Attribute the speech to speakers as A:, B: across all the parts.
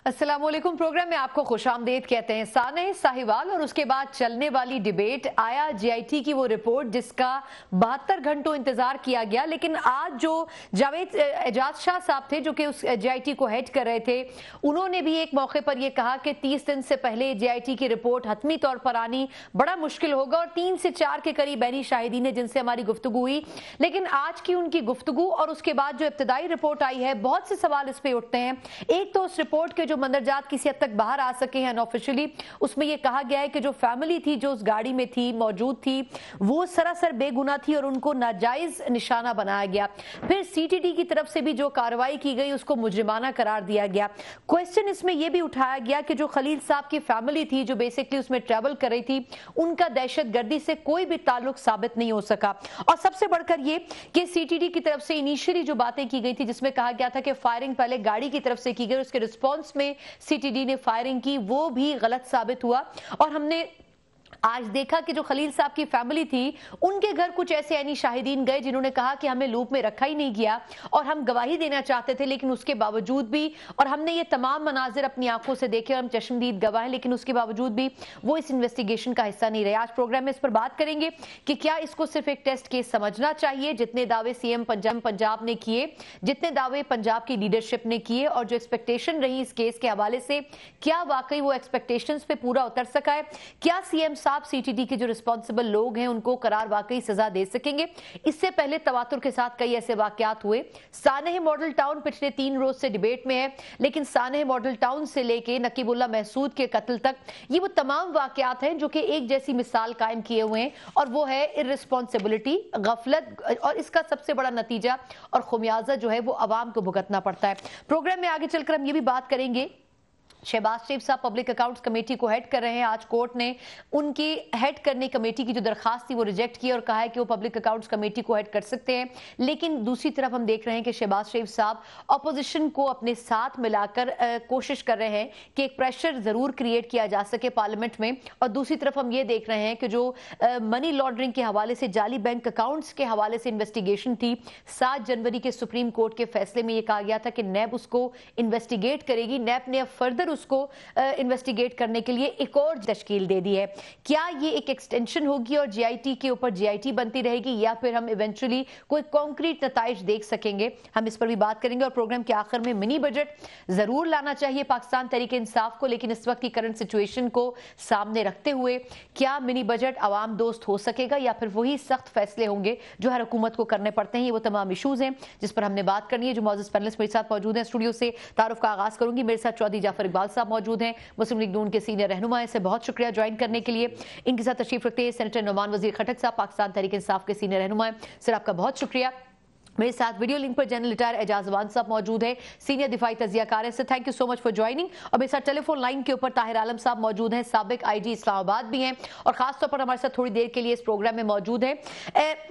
A: अस्सलामुअलैकुम। प्रोग्राम में आपको खुशामदीद कहते हैं। सानेह साहिवाल और उसके बाद चलने वाली डिबेट, आया जीआईटी की वो रिपोर्ट जिसका 72 घंटों इंतजार किया गया, लेकिन आज जो जावेद एजाज शाह साहब थे जो कि उस जीआईटी को हेड कर रहे थे, उन्होंने भी एक मौके पर यह कहा कि 30 दिन से पहले जीआईटी की रिपोर्ट हतमी तौर पर आनी बड़ा मुश्किल होगा और 3 से 4 के करीब ऐनी शाहिदीन है जिनसे हमारी गुफ्तगू हुई। लेकिन आज की उनकी गुफ्तगू और उसके बाद जो इब्तदाई रिपोर्ट आई है, बहुत से सवाल इस पे उठते हैं। एक तो उस रिपोर्ट के जो मंदरजात किसी हद तक बाहर आ सके हैं अनऑफिशियली, उसमें यह कहा गया है कि जो फैमिली थी जो उस गाड़ी में थी मौजूद थी वो सरासर बेगुनाह थी और उनको नाजायज निशाना बनाया गया। फिर सीटीडी की तरफ से भी जो कार्रवाई की गई उसको मुजरिमाना करार दिया गया। क्वेश्चन इसमें यह भी उठाया गया कि जो खलील साहब की फैमिली थी जो बेसिकली उसमें ट्रैवल कर रही थी, उनका दहशतगर्दी से कोई भी ताल्लुक साबित नहीं हो सका। और सबसे बढ़कर ये कि सीटीडी की तरफ से इनिशियली जो बातें की गई थी जिसमें कहा गया था कि फायरिंग पहले गाड़ी की तरफ से की गई, उसके रिस्पॉन्स में सीटीडी ने फायरिंग की, वो भी गलत साबित हुआ। और हमने आज देखा कि जो खलील साहब की फैमिली थी उनके घर कुछ ऐसे ऐनी शाहिदीन गए जिन्होंने कहा कि हमें लूप में रखा ही नहीं गया और हम गवाही देना चाहते थे, लेकिन उसके बावजूद भी, और हमने ये तमाम मनाजिर अपनी आंखों से देखे और हम चश्मदीद गवाह हैं, लेकिन उसके बावजूद भी वो इस इन्वेस्टिगेशन का हिस्सा नहीं रहे। आज प्रोग्राम में इस पर बात करेंगे कि क्या इसको सिर्फ एक टेस्ट केस समझना चाहिए, जितने दावे सीएम पंजाब ने किए, जितने दावे पंजाब की लीडरशिप ने किए और जो एक्सपेक्टेशन रही इस केस के हवाले से, क्या वाकई वो एक्सपेक्टेशंस पे पूरा उतर सका है? क्या सीएम साहब सीटीडी के जो रिस्पॉन्सिबल लोग हैं उनको करार वाकई सजा दे सकेंगे? इससे पहले तवातुर के साथ कई ऐसे वाकयात हुए। सानेह मॉडल टाउन पिछले 3 रोज से डिबेट में है, लेकिन सानेह मॉडल टाउन से लेके नकीबुल्लाह महसूद के कत्ल तक ये वो तमाम वाकयात हैं जो कि एक जैसी मिसाल कायम किए हुए हैं, और वो है इर्रिस्पॉन्सिबिलिटी, गफलत, और इसका सबसे बड़ा नतीजा और खुमियाजा जो है वो अवाम को भुगतना पड़ता है। प्रोग्राम में आगे चलकर हम ये भी बात करेंगे, शहबाज शरीफ साहब पब्लिक अकाउंट्स कमेटी को हेड कर रहे हैं। आज कोर्ट ने उनकी हेड करने कमेटी की जो दरखास्त थी वो रिजेक्ट की और कहा है कि वो पब्लिक अकाउंट्स कमेटी को हेड कर सकते हैं। लेकिन दूसरी तरफ हम देख रहे हैं कि शहबाज शरीफ साहब अपोजिशन को अपने साथ मिलाकर कोशिश कर रहे हैं कि एक प्रेशर जरूर क्रिएट किया जा सके पार्लियामेंट में। और दूसरी तरफ हम ये देख रहे हैं कि जो मनी लॉन्ड्रिंग के हवाले से, जाली बैंक अकाउंट्स के हवाले से इन्वेस्टिगेशन थी, 7 जनवरी के सुप्रीम कोर्ट के फैसले में यह कहा गया था कि नैब उसको इन्वेस्टिगेट करेगी। नैब ने अब फर्दर उसको इन्वेस्टिगेट करने के लिए एक और तश्कील दे दी है। क्या ये एक एक्सटेंशन होगी और जीआईटी के ऊपर जीआईटी बनती रहेगी, या फिर हम इवेंचुअली कोई कॉन्क्रीट नताइज देख सकेंगे? हम इस पर भी बात करेंगे। और प्रोग्राम के आखिर में मिनी बजट जरूर लाना चाहिए पाकिस्तान तहरीक इंसाफ को, लेकिन इस वक्त की करंट सिचुएशन को सामने रखते हुए क्या मिनी बजट आवाम दोस्त हो सकेगा या फिर वही सख्त फैसले होंगे जो हर हुकूमत को करने पड़ते हैं? ये वो तमाम इशूज हैं जिस पर हमने बात करनी है। जो मौजूद पैनलिस्ट मेरे साथ मौजूद हैं स्टूडियो से, तारुफ का आगाज करूंगी। मेरे साथ चौधरी जाफर इकबाल साहब मौजूद हैं, मुस्लिम लीग नून के सीनियर रहनुमा हैं, से बहुत शुक्रिया ज्वाइन करने के लिए। इनके साथ तशरीफ रखते हैं सेनेटर नुमान वजीर खटक साहब, पाकिस्तान तहरीक इंसाफ के सीनियर रहनुमा हैं। सर आपका बहुत शुक्रिया। मेरे साथ वीडियो लिंक पर जनरल रिटायर एजाज वान साहब मौजूद है, सीनियर दिफाई तजियाकार हैं। Sir thank you so much for joining. और मेरे साथ टेलीफोन लाइन के ऊपर ताहिर आलम साहब मौजूद हैं, साबिक आईजी इस्लामाबाद भी हैं और खासतौर पर हमारे साथ थोड़ी देर के लिए इस प्रोग्राम में मौजूद हैं।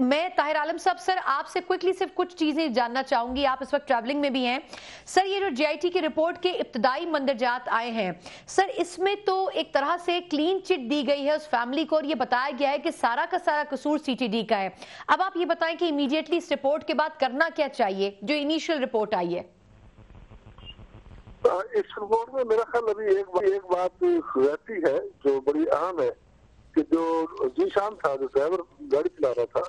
A: मैं ताहिर आलम साहब, सर आपसे क्विकली सिर्फ कुछ चीजें जानना चाहूंगी, आप इस वक्त ट्रैवलिंग में भी हैं। सर ये जो जीआईटी की रिपोर्ट के इब्तदाई मंदरजात आए हैं, सर इसमें तो एक तरह से क्लीन चिट दी गई है उस फैमिली को और ये बताया गया है कि सारा का सारा कसूर सीटीडी का है। अब आप ये बताएं कि इमीडिएटली इस रिपोर्ट के बाद करना क्या चाहिए जो इनिशियल रिपोर्ट आई है?
B: इस रिपोर्ट में मेरा ख्याल अभी एक बात रहती है जो बड़ी अहम है कि जो जीशान था, जो ड्राइवर गाड़ी चला रहा था,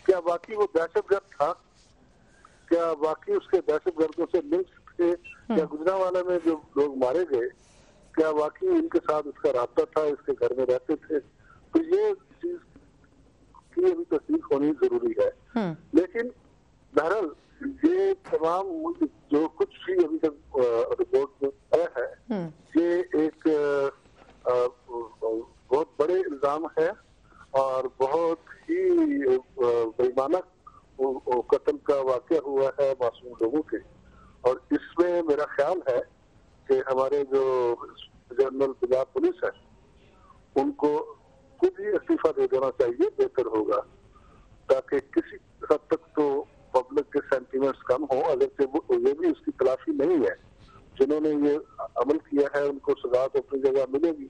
B: क्या वाकई वो दहशतगर्द था? क्या वाकई उसके दहशतगर्दों से लिंक्स थे? क्या गुजरांवाला में जो लोग मारे गए, क्या वाकई इनके साथ उसका रास्ता था, इसके घर में रहते थे? तो ये चीज की अभी तस्दीक होनी जरूरी है। लेकिन बहरहाल ये तमाम जो कुछ भी अभी तक रिपोर्ट में आया है, ये एक बहुत बड़े इल्जाम है और बहुत ही बेईमाना कत्ल का वाकया हुआ है मासूम लोगों के। और इसमें मेरा ख्याल है कि हमारे जो जनरल पंजाब पुलिस है उनको खुद ही इस्तीफा दे देना चाहिए, बेहतर होगा, ताकि किसी हद तक तो पब्लिक के सेंटीमेंट्स कम हो। अगर ये भी उसकी तलाशी नहीं है, जिन्होंने ये अमल किया है उनको सजा तो अपनी जगह मिलेगी,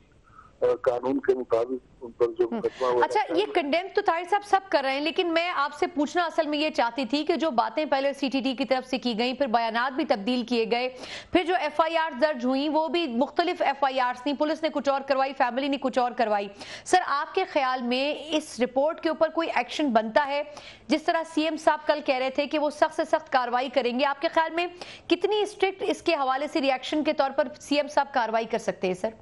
B: कानून के मुताबिक उन पर जो मुकदमा हुआ।
A: अच्छा, ये कंडेम तो ताहिर साहब सब कर रहे हैं, लेकिन मैं आपसे पूछना असल में ये चाहती थी कि जो बातें पहले सीटीडी की तरफ से की गई, फिर बयानात भी तब्दील किए गए, फिर जो एफआईआर दर्ज हुई वो भी मुख्तलिफ एफआईआर थी, पुलिस ने कुछ और करवाई, फैमिली ने कुछ और करवाई। सर, आपके ख्याल में इस रिपोर्ट के ऊपर कोई एक्शन बनता है? जिस तरह सीएम साहब कल कह रहे थे कि वो सख्त से सख्त कार्रवाई करेंगे, आपके ख्याल में कितनी स्ट्रिक्ट इसके हवाले से रिएक्शन के तौर पर सीएम साहब कार्रवाई कर सकते हैं? सर,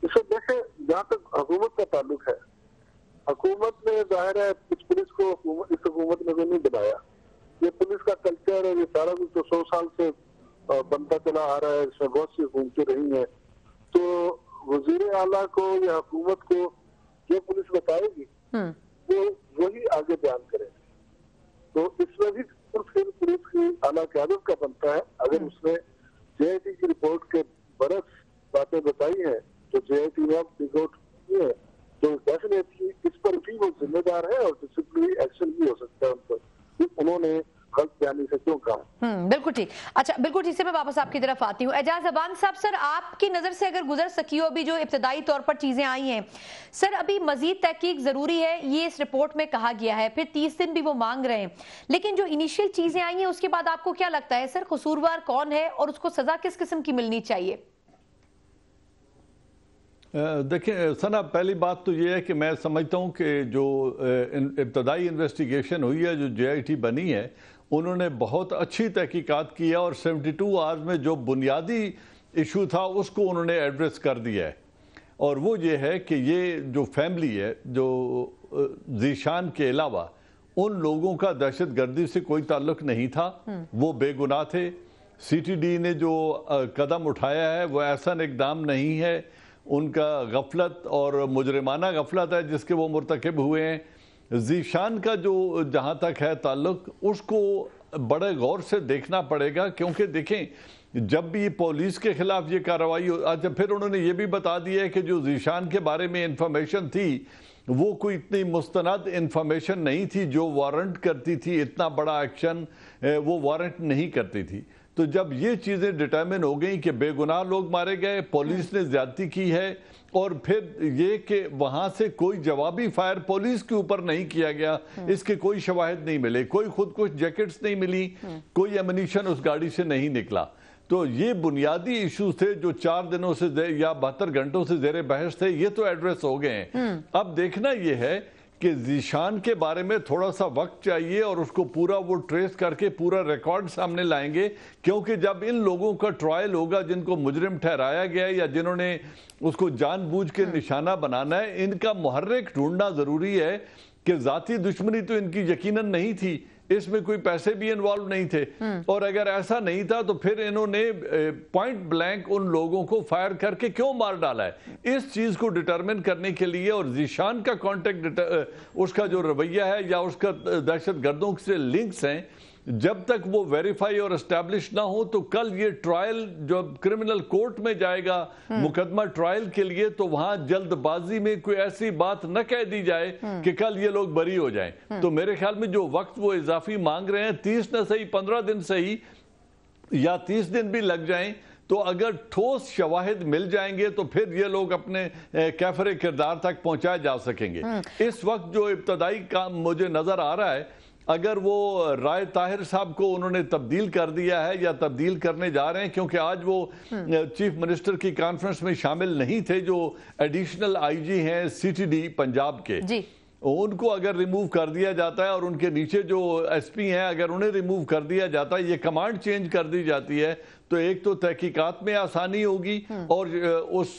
B: इसे देखें, जहाँ तक हुकूमत का ताल्लुक है, हुकूमत ने जाहिर है कुछ पुलिस को इस हुकूमत ने भी नहीं बनाया। ये पुलिस का कल्चर है, ये सारा कुछ तो 100 साल से बनता चला आ रहा है, इसमें बहुत सी हुकूमतें रही हैं। तो वजीर आला को या हुकूमत को जो पुलिस बताएगी वो वही आगे बयान करेगी। तो इसमें भी फिर पुलिस की आला क़यादत का बनता है। अगर उसने जेआईटी की रिपोर्ट के बरस बातें बताई हैं तो जेआईटी ने अब रिपोर्ट की है, तो डेफिनेटली इस पर भी वो जिम्मेदार है और डिसिप्लिनरी एक्शन भी हो सकता है उन पर, उन्होंने गलत बयानी से क्यों कहा।
A: बिल्कुल ठीक। अच्छा, बिल्कुल ठीक से मैं वापस आपकी तरफ आती हूँ। एजाज अबान साहब, सर आपकी नजर से अगर गुजर सकी हो, अभी जो इब्तदाई तौर पर चीजें आई हैं, सर अभी मजीद तहकीक जरूरी है, ये इस रिपोर्ट में कहा गया है, फिर 30 दिन भी वो मांग रहे हैं, लेकिन जो इनिशियल चीजें आई हैं उसके बाद आपको क्या लगता है सर, कसूरवार कौन है और उसको सजा किस किस्म की मिलनी चाहिए?
C: देखिए सना, पहली बात तो ये है कि मैं समझता हूँ कि जो इब्तदाई इन्वेस्टिगेशन हुई है, जो जेआईटी बनी है, उन्होंने बहुत अच्छी तहकीकात की है और 72 आवर्स में जो बुनियादी इशू था उसको उन्होंने एड्रेस कर दिया है। और वो ये है कि ये जो फैमिली है, जो ज़ीशान के अलावा उन लोगों का दहशत गर्दी से कोई ताल्लुक नहीं था, वो बेगुनाह थे। सीटीडी ने जो कदम उठाया है वो ऐसा इक़दाम नहीं है, उनका गफलत और मुजरिमाना गफलत है जिसके वो मुर्तकिब हुए हैं। ज़ीशान का जो जहाँ तक है ताल्लुक, उसको बड़े गौर से देखना पड़ेगा, क्योंकि देखें जब भी पुलिस के खिलाफ ये कार्रवाई अच्छा, फिर उन्होंने ये भी बता दिया है कि जो ज़ीशान के बारे में इंफॉर्मेशन थी वो कोई इतनी मुस्तनद इंफॉर्मेशन नहीं थी जो वारंट करती थी, इतना बड़ा एक्शन वो वारंट नहीं करती थी। तो जब ये चीज़ें डिटर्मिन हो गई कि बेगुनाह लोग मारे गए, पुलिस ने ज्यादती की है, और फिर ये कि वहाँ से कोई जवाबी फायर पुलिस के ऊपर नहीं किया गया, इसके कोई शवाहिद नहीं मिले, कोई खुद कुछ जैकेट्स नहीं मिली, कोई एमिनिशन उस गाड़ी से नहीं निकला। तो ये बुनियादी इश्यूज थे जो 4 दिनों से या 72 घंटों से ज़ेरे बहस थे, ये तो एड्रेस हो गए हैं। अब देखना ये है कि ज़ीशान के बारे में थोड़ा सा वक्त चाहिए और उसको पूरा वो ट्रेस करके पूरा रिकॉर्ड सामने लाएंगे, क्योंकि जब इन लोगों का ट्रायल होगा जिनको मुजरिम ठहराया गया है या जिन्होंने उसको जानबूझ के निशाना बनाना है, इनका मुहर्रिक ढूंढना ज़रूरी है कि ज़ाती दुश्मनी तो इनकी यकीनन नहीं थी, इसमें कोई पैसे भी इन्वॉल्व नहीं थे, और अगर ऐसा नहीं था तो फिर इन्होंने पॉइंट ब्लैंक उन लोगों को फायर करके क्यों मार डाला है। इस चीज को डिटरमिन करने के लिए और ज़ीशान का कॉन्टेक्ट, उसका जो रवैया है या उसका दहशत गर्दों से लिंक्स हैं, जब तक वो वेरीफाई और एस्टैब्लिश ना हो, तो कल ये ट्रायल जो क्रिमिनल कोर्ट में जाएगा मुकदमा ट्रायल के लिए, तो वहां जल्दबाजी में कोई ऐसी बात न कह दी जाए कि कल ये लोग बरी हो जाएं। तो मेरे ख्याल में जो वक्त वो इजाफी मांग रहे हैं, 30 न सही 15 दिन सही या 30 दिन भी लग जाएं, तो अगर ठोस शवाहिद मिल जाएंगे तो फिर ये लोग अपने कैफरे किरदार तक पहुंचाए जा सकेंगे। इस वक्त जो इब्तदाई काम मुझे नजर आ रहा है, अगर वो राय ताहिर साहब को उन्होंने तब्दील कर दिया है या तब्दील करने जा रहे हैं, क्योंकि आज वो चीफ मिनिस्टर की कॉन्फ्रेंस में शामिल नहीं थे, जो एडिशनल आईजी हैं सीटीडी पंजाब के जी। उनको अगर रिमूव कर दिया जाता है और उनके नीचे जो एसपी हैं अगर उन्हें रिमूव कर दिया जाता है, ये कमांड चेंज कर दी जाती है, तो एक तो तहकीकात में आसानी होगी और उस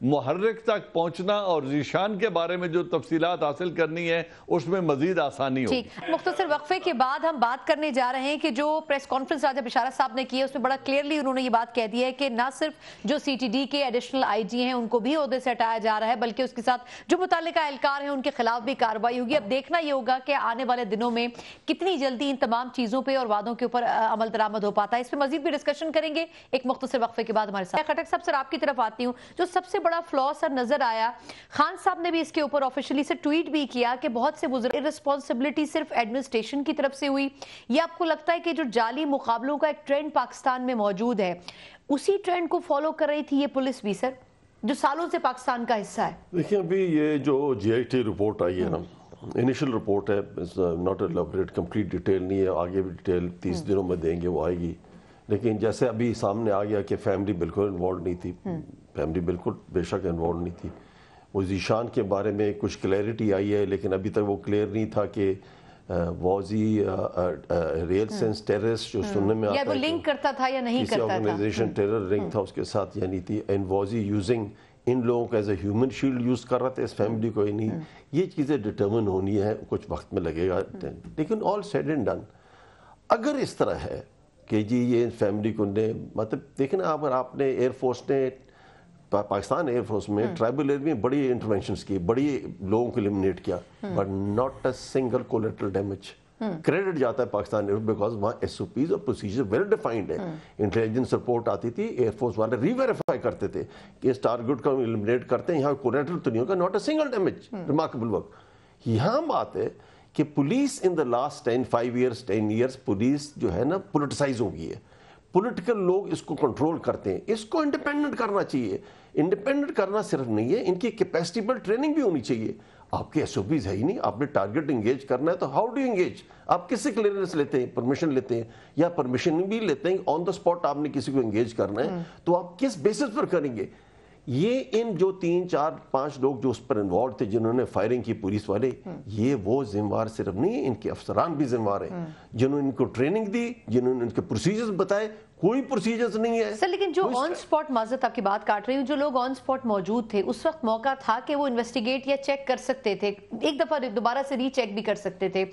C: मुहर्रिक तक पहुंचना और ज़ीशान के बारे में जो तफसीलात हासिल करनी है उसमें मजीद आसानी होगी।
A: मुख्तसर वक्फे के बाद हम बात करने जा रहे हैं कि जो प्रेस कॉन्फ्रेंस राजा बिशारत साहब ने की है उसमें बड़ा क्लियरली उन्होंने ये बात कह दी है कि ना सिर्फ जो सीटीडी के एडिशनल आईजी हैं उनको भी ओहदे से हटाया जा रहा है, बल्कि उसके साथ जो मुतल्लिका एहलकार हैं उनके खिलाफ भी कार्रवाई होगी। अब देखना ये होगा कि आने वाले दिनों में कितनी जल्दी इन तमाम चीजों पर और वादों के ऊपर अमल दरामद हो पाता है। इस पर मजीद भी डिस्कशन करेंगे एक मुख्तसर वक्फे के बाद। हमारे साथ खटक साहब, सर आपकी तरफ आती हूँ। जो सबसे बड़ा फ्लॉ सर नजर आया, खान साहब ने भी इसके ऊपर ऑफिशियली से ट्वीट भी किया कि बहुत से बुजुर्ग इररिस्पॉन्सिबिलिटी सिर्फ एडमिनिस्ट्रेशन की तरफ से हुई, या आपको लगता है कि जो जाली मुकाबलों का एक ट्रेंड पाकिस्तान में मौजूद है उसी ट्रेंड को फॉलो कर रही थी ये पुलिस भी? सर जो सालों से पाकिस्तान का हिस्सा है?
D: देखिए अभी ये जो GIT रिपोर्ट आई है ना, इनिशियल रिपोर्ट है, नॉट एलैबोरेट, कंप्लीट डिटेल नहीं है, आगे भी डिटेल 30 दिनों में देंगे, वो आएगी। लेकिन जैसे अभी सामने आ गया कि फैमिली बिल्कुल इन्वॉल्व नहीं थी, फैमिली बिल्कुल बेशक इन्वॉल्व नहीं थी। वो ज़ीशान के बारे में कुछ क्लैरिटी आई है, लेकिन अभी तक वो क्लियर नहीं था कि वॉजी रियल सेंस टेररिस्ट जो सुनने में आता है,
A: वो लिंक करता था या नहीं करता था,
D: ऑर्गेनाइजेशन टेरर रिंग था उसके साथ या नहीं थी, एंड वॉजी यूजिंग इन लोगों को as a human shield use कर रहा था इस फैमिली को ही नहीं। ये चीज़ें डिटर्मिन होनी है, कुछ वक्त में लगेगा। लेकिन ऑल सेड एंड डन, अगर इस तरह है कि जी ये फैमिली को ने मतलब देखें ना, अगर आपने एयरफोर्स ने पाकिस्तान एयरफोर्स में ट्राइबल एरिया में बड़ी इंटरवेंशंस की, बड़ी लोगों को एलिमिनेट किया, but not a single collateral damage. Credit जाता है पाकिस्तान एयरफोर्स बिकॉज वहाँ SOPs और प्रोसीजर वेल डिफाइंड है। इंटेलिजेंस रिपोर्ट आती थी, एयरफोर्स वाले रीवेरीफाई करते थे कि इस टारगेट को एलिमिनेट करते हैं, यहाँ कोलेटरल तो नहीं होगा, not a single damage. Remarkable work. यहाँ बात है कि police in the last 10 years police जो है ना पोलिटिसाइज हो गई है। पॉलिटिकल लोग इसको कंट्रोल करते हैं, इसको इंडिपेंडेंट करना चाहिए। इंडिपेंडेंट करना सिर्फ नहीं है, इनकी कैपेसिटी पर ट्रेनिंग भी होनी चाहिए। आपके SOPs है ही नहीं, आपने टारगेट एंगेज करना है तो हाउ डू एंगेज? आप किससे क्लियरेंस लेते हैं? परमिशन लेते हैं या परमिशन भी लेते हैं? ऑन द स्पॉट आपने किसी को एंगेज करना है तो आप किस बेसिस पर करेंगे? ये इन जो 3, 4, 5 लोग जो उस पर इन्वॉल्व थे जिन्होंने फायरिंग की पुलिस वाले, ये वो जिम्मेवार सिर्फ नहीं है, इनके अफसरान भी जिम्मेवार हैं जिन्होंने इनको ट्रेनिंग दी, जिन्होंने इनके प्रोसीजर्स बताए। कोई प्रोसीजर्स नहीं है
A: सर। लेकिन जो ऑन स्पॉट, माजरत आपकी बात काट रही हूँ, जो लोग ऑन स्पॉट मौजूद थे उस वक्त मौका था कि वो इन्वेस्टिगेट या चेक कर सकते थे, एक दफा दोबारा से रीचेक भी कर सकते थे,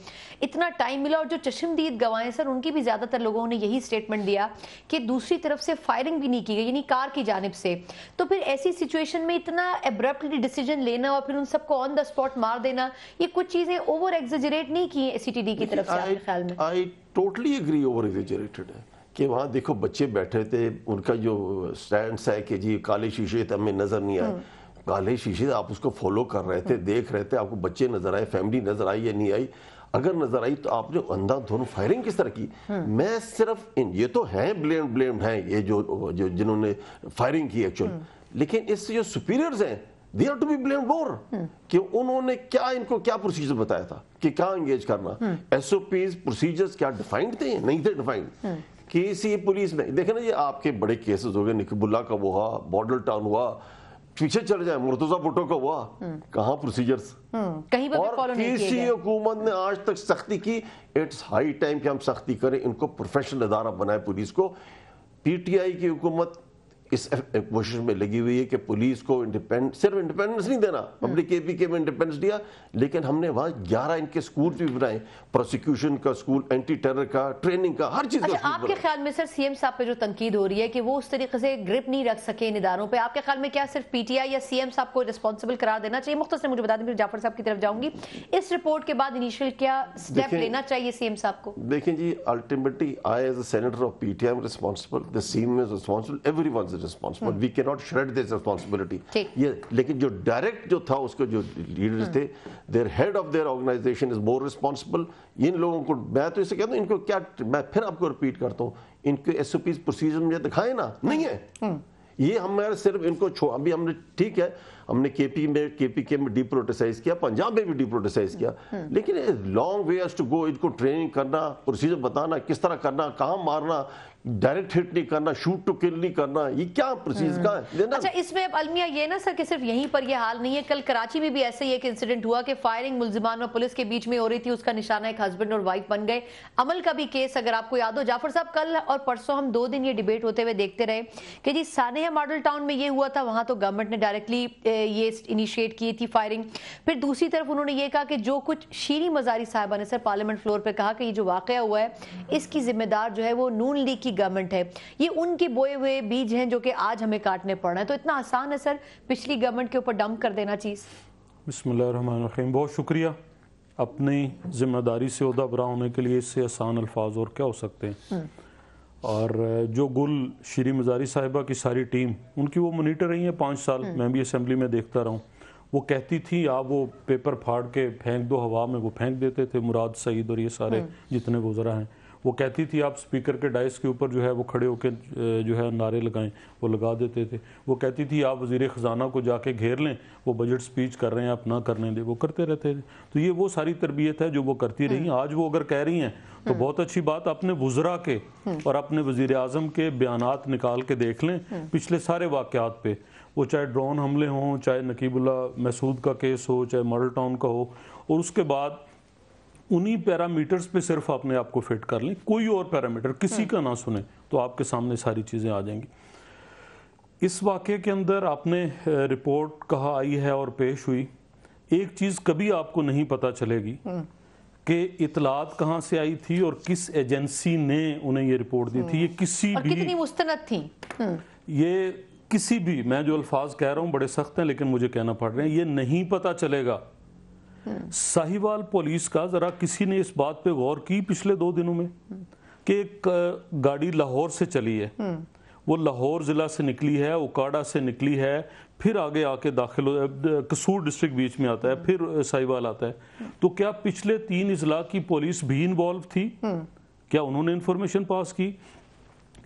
A: इतना टाइम मिला। और जो चश्मदीद गवाह सर, उनकी भी ज्यादातर लोगों ने यही स्टेटमेंट दिया कि दूसरी तरफ से फायरिंग भी नहीं की गई, यानी कार की जानिब से। तो फिर ऐसी सिचुएशन में इतना एब्रप्टली डिसीजन लेना और फिर उन सबको ऑन द स्पॉट मार देना, ये कुछ चीजें ओवर एग्जेजरेट नहीं की CTD की तरफ से आपके ख्याल में?
D: I totally agree, over exaggerated है कि वहाँ देखो बच्चे बैठे थे, उनका जो स्टैंड है कि जी काले शीशे थे, हमें नजर नहीं आए। काले शीशे आप उसको फॉलो कर रहे थे, देख रहे थे, आपको बच्चे नजर आए, फैमिली नजर आई या नहीं आई? अगर नजर आई तो आपने अंधाधुंध फायरिंग किस तरह की? मैं सिर्फ ये तो है ब्लेम्ड हैं ये जो जिन्होंने फायरिंग की एक्चुअल, लेकिन इससे जो सुपीरियर्स हैं they are to be blamed more कि उन्होंने इनको क्या प्रोसीजर बताया था कि क्या एंगेज करना। SOPs प्रोसीजर्स क्या डिफाइंड थे? नहीं थे डिफाइंड। किसी पुलिस में देखे ना, ये आपके बड़े केसेस हो गए, निकबुल्ला का हुआ, मॉडल टाउन हुआ, पीछे चले जाए मुर्तजा भुट्टो का हुआ, कहाँ प्रोसीजर्स?
A: कहीं पर
D: और
A: फॉलो नहीं किए
D: किसी
A: गए।
D: हुकूमत ने आज तक सख्ती की? इट्स हाई टाइम कि हम सख्ती करें, इनको प्रोफेशनल अदारा बनाए पुलिस को। PTI की हुकूमत इस कोशिश में लगी हुई है कि पुलिस को सिर्फ इंडिपेंडेंस नहीं देना, पब्लिक KPK में इंडिपेंडेंस दिया, लेकिन हमने वहाँ 11 इनके स्कूल भी बनाए, प्रोसिक्यूशन का स्कूल, एंटी टेरर का, ट्रेनिंग का, हर चीज।
A: अच्छा, आपके ख्याल में सर CM साहब पे जो तनकीद हो रही है कि वो उस तरीके से ग्रिप नहीं रख सके इन इदारों पे, आपके ख्याल में क्या सिर्फ PTI या CM साहब को रिस्पॉन्सिबल करार देना चाहिए? मुख्तसर मुझे बता दें, फिर जाफर साहब की तरफ जाऊंगी। इस रिपोर्ट के बाद इनिशियल क्या स्टेप लेना चाहिए CM साहब को?
D: देखें जी, ultimately I as a senator of PTI am responsible, the CM is responsible, everyone is responsible, we can not shred this responsibility. ये लेकिन जो डायरेक्ट जो था उसके जो लीडर्स थे, their head of their organisation is more responsible. इन लोगों को मैं तो इसे कहता हूँ, इनको क्या, मैं फिर आपको रिपीट करता हूँ, इनके SOPs प्रोसीजर मुझे दिखाए ना, नहीं है। ये हमारे सिर्फ इनको अभी हमने ठीक है, हमने KPK में डिप्रोटेसाइज किया, पंजाब में भी डिप्रोटेसाइज किया, लेकिन लॉन्ग वे टू गो। इनको ट्रेनिंग करना, प्रोसीजर बताना, किस तरह करना, कहाँ मारना, डायरेक्ट हिट नहीं करना, शूट टू किल नहीं करना, ये क्या प्रोसीजर का है?
A: अच्छा, इसमें अब अलमिया ये ना सर कि सिर्फ यहीं पर ये हाल नहीं है, कल कराची में भी ऐसे ही एक इंसिडेंट हुआ कि फायरिंग मुल्जिमान और पुलिस के बीच में हो रही थी, उसका निशाना एक हस्बैंड और वाइफ बन गए। अमल का भी केस अगर आपको याद हो जाफर साहब, कल और परसों हम 2 दिन ये डिबेट होते हुए देखते रहे कि जी सानेहा मॉडल टाउन में ये हुआ था, वहां तो गवर्नमेंट ने डायरेक्टली ये इनिशिएट की थी फायरिंग। फिर दूसरी तरफ उन्होंने ये कहा कि जो कुछ शीरी मजारी साहिबा ने सर पार्लियामेंट फ्लोर पर कहा कि ये जो वाकया हुआ है इसकी जिम्मेदार जो है वो नून लीग की गवर्नमेंट है, ये उनके बोए हुए बीज हैं जो कि आज हमें काटने पड़ रहे हैं। तो इतना आसान है सर पिछली गवर्नमेंट के ऊपर डंप कर देना चीज?
E: बिस्मिल्लाहिर्रहमानिर्रहीम, बहुत शुक्रिया। अपनी जिम्मेदारी से ओहदा बरा होने के लिए इससे आसान अल्फाज और क्या हो सकते हैं। और जो गुल शीरी मजारी साहिबा की सारी टीम, उनकी वो मोनीटर रही है 5 साल, मैं भी असेंबली में देखता रहा हूँ। वो कहती थी आप वो पेपर फाड़ के फेंक दो हवा में, वो फेंक देते थे, मुराद सईद और ये सारे जितने वज़रा हैं। وہ کہتی تھی آپ اسپیکر کے ڈائس کے اوپر جو ہے وہ کھڑے ہو کے جو ہے نعرے لگائیں، وہ لگا دیتے تھے. وہ کہتی تھی آپ وزیر خزانہ کو جا کے گھیر لیں، وہ بجٹ سپیچ کر رہے ہیں آپ نہ کرنے دیں، وہ کرتے رہتے تھے. تو یہ وہ ساری تربیت ہے جو وہ کرتی رہی ہیں. آج وہ اگر کہہ رہی ہیں تو بہت اچھی بات، اپنے وزراء کے اور اپنے وزیر اعظم کے بیانات نکال کے دیکھ لیں پچھلے سارے واقعات پہ، وہ چاہے ڈرون حملے ہوں، چاہے نقیب اللہ محسود کا کیس ہو، چاہے ماڈل ٹاؤن کا ہو، اور اس کے بعد انہی پیرامیٹرز پہ صرف اپنے آپ کو فٹ کر لیں، کوئی اور پیرامیٹر کسی کا نہ سنیں، تو آپ کے سامنے ساری چیزیں آ جائیں گی. اس واقعے کے اندر آپ نے رپورٹ کہا آئی ہے اور پیش ہوئی، ایک چیز کبھی آپ کو نہیں پتہ چلے گی کہ اطلاعات کہاں سے آئی تھی اور کس ایجنسی نے انہیں یہ رپورٹ دی تھی. یہ کسی بھی
A: کتنی مستند تھی،
E: یہ کسی بھی، میں جو الفاظ کہہ رہا ہوں بڑے سخت ہیں لیکن مجھے کہنا پڑ رہے ہیں، یہ نہیں پتہ چلے گا. ساہیوال پولیس کا ذرا کسی نے اس بات پہ غور کی پچھلے 2 دنوں میں کہ ایک گاڑی لاہور سے چلی ہے، وہ لاہور ضلع سے نکلی ہے، اوکاڑا سے نکلی ہے، پھر آگے آ کے داخل قصور ڈسٹرکٹ بیچ میں آتا ہے، پھر ساہیوال آتا ہے. تو کیا پچھلے 3 اضلاع کی پولیس بھی انوالو تھی؟ کیا انہوں نے انفارمیشن پاس کی؟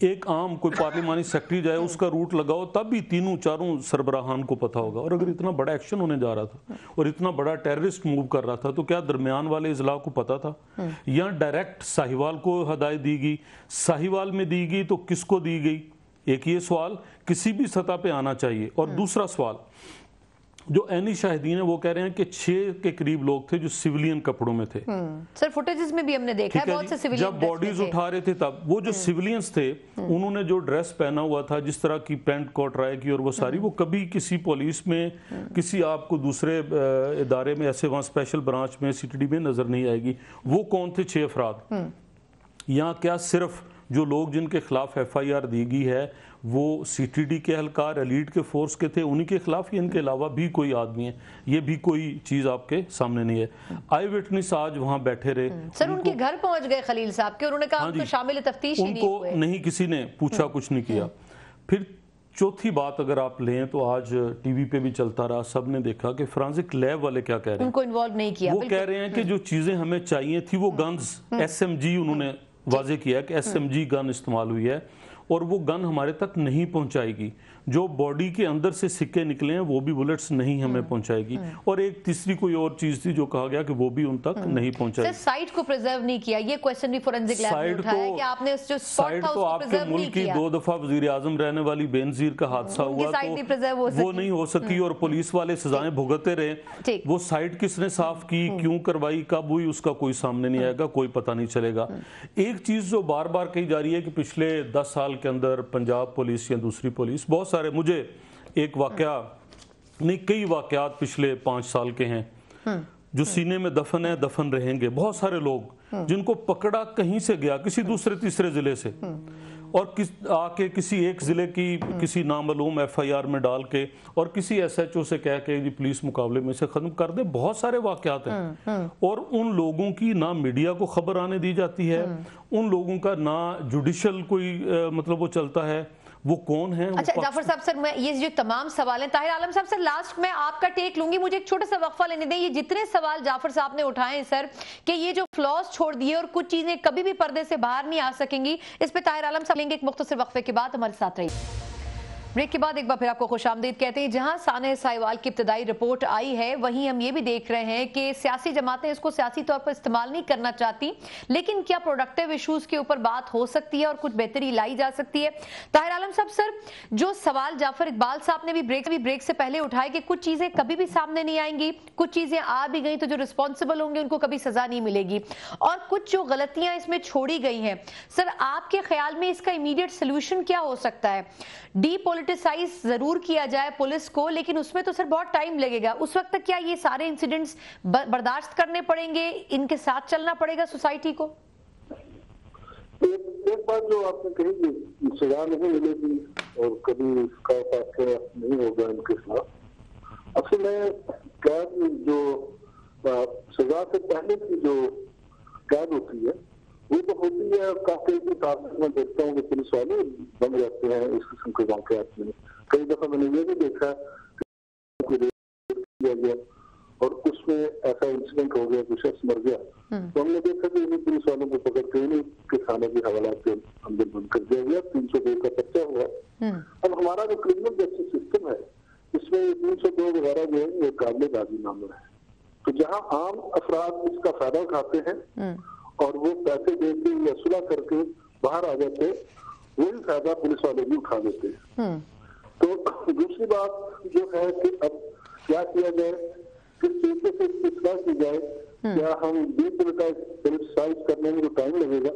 E: ایک عام کوئی پارلیمانی سیکٹری جائے اس کا روٹ لگاؤ تب بھی 3-4 سربراہان کو پتہ ہوگا. اور اگر اتنا بڑا ایکشن ہونے جا رہا تھا اور اتنا بڑا ٹیررسٹ موو کر رہا تھا تو کیا درمیان والے اضلاع کو پتہ تھا؟ یا ڈائریکٹ ساہیوال کو ہدایت دی گئی؟ ساہیوال میں دی گئی تو کس کو دی گئی؟ ایک یہ سوال کسی بھی سطح پہ آنا چاہیے. اور دوسرا سوال، جو عینی شاہدین ہیں وہ کہہ رہے ہیں کہ 6 کے قریب لوگ تھے جو سیولین کپڑوں میں تھے.
A: سر فوٹیجز میں بھی ہم نے دیکھا ہے بہت سے سیولین
E: جب باڈیز اٹھا رہے تھے تب وہ جو سیولینز تھے انہوں نے جو ڈریس پہنا ہوا تھا، جس طرح کی پینٹ کوٹ رائے کی اور وہ ساری، وہ کبھی کسی پولیس میں، کسی آپ کو دوسرے ادارے میں ایسے وہاں اسپیشل برانچ میں سی ٹی ڈی میں نظر نہیں آئے گی. وہ کون تھے 6 افراد؟ یا کیا صرف جو لوگ جن کے خلاف ایف آئی آر دی گئی ہے وہ سی ٹی ڈی کے اہلکار، ایلیٹ کے فورس کے تھے، انہی کے خلاف، یا ان کے علاوہ بھی کوئی آدمی ہے؟ یہ بھی کوئی چیز آپ کے سامنے نہیں ہے. آئی وٹنس آج وہاں بیٹھے رہے.
A: سر ان کے گھر پہنچ گئے خلیل صاحب کے، انہوں نے کہا ہم تو شامل تفتیش ہی نہیں ہوئے.
E: ان کو نہیں کسی نے پوچھا، کچھ نہیں کیا. پھر چوتھی بات اگر آپ لیں تو آج ٹی وی پہ بھی چلتا رہا، سب نے دیکھا کہ فرانزک لیب والے کیا کہہ رہے ہیں.
A: ان کو انوالو نہیں کیا.
E: وہ کہہ رہے ہیں کہ جو چیزیں ہمیں چاہیے تھی وہ گنز، ایس ایم جی، انہوں نے واضح کیا کہ ایس ایم جی گن استعمال ہوئی ہے اور وہ گن ہمارے تک نہیں پہنچائے گی. جو باڈی کے اندر سے سکے نکلے ہیں وہ بھی بلٹس نہیں ہمیں پہنچائے گی. اور ایک تیسری کوئی اور چیز تھی جو کہا گیا کہ وہ بھی ان تک نہیں پہنچائے گی.
A: سر سائٹ کو پریزرو نہیں کیا، یہ کوئسچن بھی فورنزک لیب نے اٹھایا ہے کہ آپ نے جو سپاٹ تھا اس کو پریزرو نہیں کیا.
E: ملک کی 2 دفعہ وزیر اعظم رہنے والی بے نظیر کا حادثہ ہوا تو وہ نہیں ہو سکی اور پولیس والے سزائیں بھگتتے رہے. وہ سائٹ کس نے صاف کی، کیوں کروائی، کب ہوئی، اس کا کوئی سامنے نہیں آئے گا، کوئی پتہ نہیں چلے گا. ایک چیز جو بار بار کہی جا رہی ہے کہ پچھلے 10 سال کے اندر پنجاب پولیس یا دوسری پولیس، بہت سارے، مجھے ایک واقعہ نہیں کئی واقعات پچھلے 5 سال کے ہیں جو سینے میں دفن ہے، دفن رہیں گے. بہت سارے لوگ جن کو پکڑا کہیں سے گیا، کسی دوسرے تیسرے ضلع سے، اور آ کے کسی ایک ضلع کی کسی نامعلوم ایف آئی آر میں ڈال کے اور کسی ایس ایچ او سے کہہ کے جی پولیس مقابلے میں سے ختم کر دے. بہت سارے واقعات ہیں اور ان لوگوں کی نہ میڈیا کو خبر آنے دی جاتی ہے، ان لوگوں کا نہ جوڈیشل کوئی مطلب وہ چلتا ہے. وہ کون ہیں؟
A: اچھا جعفر صاحب، سر میں یہ جو تمام سوال ہیں، طاہر عالم صاحب، سر لاسٹ میں آپ کا ٹیک لوں گی، مجھے ایک چھوٹا سا وقفہ لینے دیں. یہ جتنے سوال جعفر صاحب نے اٹھائے ہیں سر، کہ یہ جو فلاز چھوڑ دیے اور کچھ چیزیں کبھی بھی پردے سے باہر نہیں آ سکیں گی، اس پہ طاہر عالم صاحب لیں گے ایک مختصر وقفے کے بعد. ہمارے ساتھ رہیے. بریک کے بعد ایک بار پھر آپ کو خوش آمدید کہتے ہیں. جہاں سانحہ ساہیوال کی ابتدائی رپورٹ آئی ہے وہیں ہم یہ بھی دیکھ رہے ہیں کہ سیاسی جماعتیں اس کو سیاسی طور پر استعمال نہیں کرنا چاہتی، لیکن کیا پروڈکٹیو ایشوز کے اوپر بات ہو سکتی ہے اور کچھ بہتری لائی جا سکتی ہے. طاہر عالم صاحب، سر جو سوال جعفر اقبال صاحب نے بھی بریک سے پہلے اٹھائے کہ کچھ چیزیں کبھی بھی سامنے نہیں آئیں گی، کچھ چیزیں آ بھی گئیں تو جو رسپانسبل ہوں گے ان کو کبھی سزا نہیں ملے گی، اور کچھ جو غلطیاں اس میں چھوڑی گئی ہیں، سر آپ کے خیال میں اس کا امیڈیٹ سلوشن کیا ہو سکتا ہے؟ ڈی پولیٹیسائز ضرور کیا جائے پولیس کو، لیکن اس میں تو سر بہت ٹائم لگے گا. اس وقت تک کیا یہ سارے انسیڈنٹس برداشت کرنے پڑیں گے، ان کے ساتھ چلنا پڑے گا سوسائٹی کو؟
B: ایک بات جو آپ نے کہی کہ سزا نہیں ملے گی اور کبھی اس کا فیصلہ نہیں ہوگا ان کے خلاف، اصل میں قید جو سزا سے پہلے کی جو قید ہوتی ہے وہ تو ہوتی ہے. کافی تعداد میں دیکھتا ہوں کہ پولیس والے بن جاتے ہیں اس قسم کے واقعات میں. کئی دفعہ میں نے یہ بھی دیکھا کہ کیا گیا और उसमें ऐसा इंसिडेंट हो गया, कोई शख्स मर गया, तो हमने देखा कि इन्हीं पुलिस वालों को पकड़ के इन्हीं के थाने के हवालात के अंदर बंद कर दिया गया, 302 का पर्चा हुआ। अब हमारा जो क्रिमिनल जस्टिस सिस्टम है इसमें 302 वगैरह जो है ये काबिल-ए-बाजी मामला है। तो जहाँ आम अफराद इसका फायदा उठाते हैं और वो पैसे दे के या सुलह करके बाहर आ जाते, वही फायदा पुलिस वाले भी उठा देते हैं। तो दूसरी बात जो है कि अब क्या किया जाए, किस तरीके से इसकी सलाह की जाए, क्या हम डिपोलिटाइज करने में जो टाइम लगेगा।